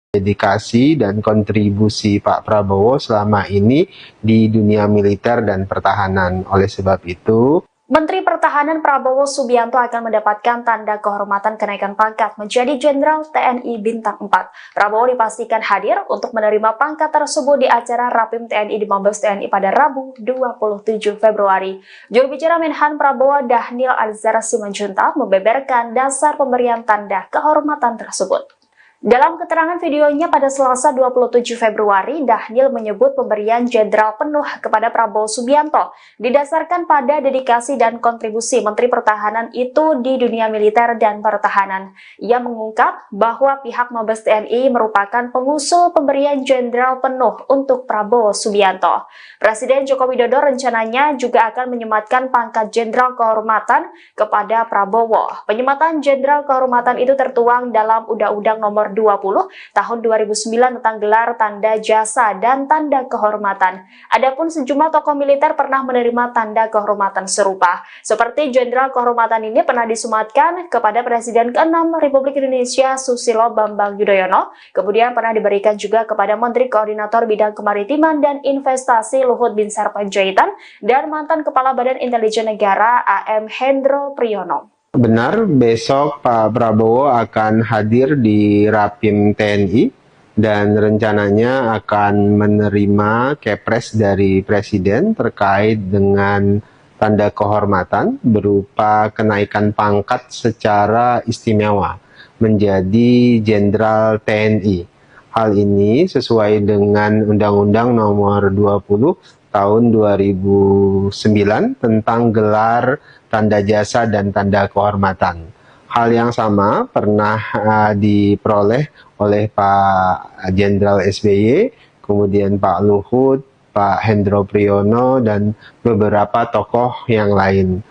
Dedikasi dan kontribusi Pak Prabowo selama ini di dunia militer dan pertahanan. Oleh sebab itu, Menteri Pertahanan Prabowo Subianto akan mendapatkan tanda kehormatan kenaikan pangkat menjadi Jenderal TNI Bintang 4. Prabowo dipastikan hadir untuk menerima pangkat tersebut di acara Rapim TNI di Mabes TNI pada Rabu 27 Februari. Juru bicara Menhan Prabowo Dhanil Anzar Simanjuntak membeberkan dasar pemberian tanda kehormatan tersebut. Dalam keterangan videonya pada Selasa 27 Februari, Dhanil menyebut pemberian jenderal penuh kepada Prabowo Subianto didasarkan pada dedikasi dan kontribusi Menteri Pertahanan itu di dunia militer dan pertahanan. Ia mengungkap bahwa pihak Mabes TNI merupakan pengusul pemberian jenderal penuh untuk Prabowo Subianto. Presiden Joko Widodo rencananya juga akan menyematkan pangkat jenderal kehormatan kepada Prabowo. Penyematan jenderal kehormatan itu tertuang dalam Undang-Undang Nomor 20 Tahun 2009 tentang gelar, tanda jasa, dan tanda kehormatan. Adapun sejumlah tokoh militer pernah menerima tanda kehormatan serupa. Seperti jenderal kehormatan ini pernah disematkan kepada Presiden ke-6 Republik Indonesia Susilo Bambang Yudhoyono, kemudian pernah diberikan juga kepada Menteri Koordinator Bidang Kemaritiman dan Investasi Luhut Binsar Panjaitan dan mantan Kepala Badan Intelijen Negara AM Hendro Priyono. benar besok Pak Prabowo akan hadir di Rapim TNI dan rencananya akan menerima kepres dari Presiden terkait dengan tanda kehormatan berupa kenaikan pangkat secara istimewa menjadi Jenderal TNI. Hal ini sesuai dengan Undang-Undang Nomor 20 Tahun 2009 tentang gelar, tanda jasa, dan tanda kehormatan. Hal yang sama pernah diperoleh oleh Pak Jenderal SBY, kemudian Pak Luhut, Pak Hendro Priyono, dan beberapa tokoh yang lain.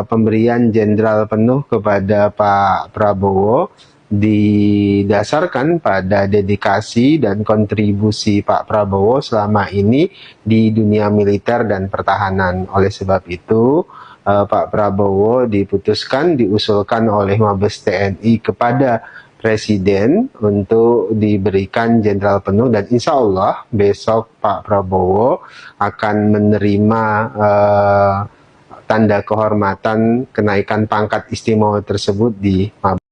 Pemberian jenderal penuh kepada Pak Prabowo didasarkan pada dedikasi dan kontribusi Pak Prabowo selama ini di dunia militer dan pertahanan. Oleh sebab itu, Pak Prabowo diusulkan oleh Mabes TNI kepada Presiden untuk diberikan jenderal penuh, dan insya Allah besok Pak Prabowo akan menerima tanda kehormatan kenaikan pangkat istimewa tersebut di Mabes.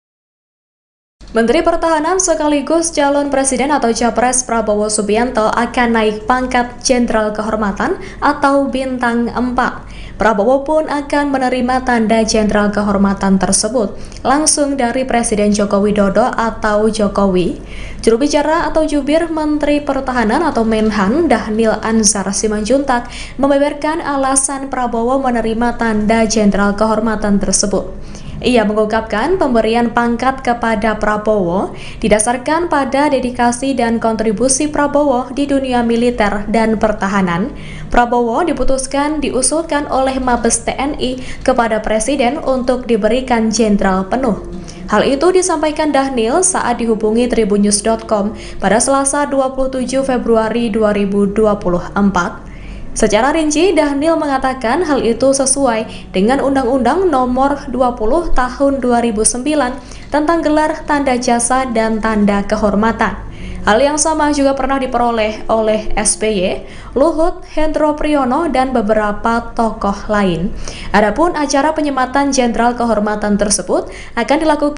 Menteri Pertahanan sekaligus calon presiden atau Capres Prabowo Subianto akan naik pangkat Jenderal Kehormatan atau Bintang 4. Prabowo pun akan menerima tanda Jenderal Kehormatan tersebut langsung dari Presiden Joko Widodo atau Jokowi. Juru bicara atau jubir Menteri Pertahanan atau Menhan Dhanil Anzar Simanjuntak membeberkan alasan Prabowo menerima tanda Jenderal Kehormatan tersebut. Ia mengungkapkan pemberian pangkat kepada Prabowo didasarkan pada dedikasi dan kontribusi Prabowo di dunia militer dan pertahanan. Prabowo diusulkan oleh Mabes TNI kepada Presiden untuk diberikan jenderal penuh. Hal itu disampaikan Dhanil saat dihubungi Tribunnews.com pada Selasa 27 Februari 2024. Secara rinci, Dhanil mengatakan hal itu sesuai dengan Undang-Undang Nomor 20 Tahun 2009 tentang gelar, tanda jasa, dan tanda kehormatan. Hal yang sama juga pernah diperoleh oleh SBY, Luhut, Hendro Priyono, dan beberapa tokoh lain. Adapun acara penyematan Jenderal Kehormatan tersebut akan dilakukan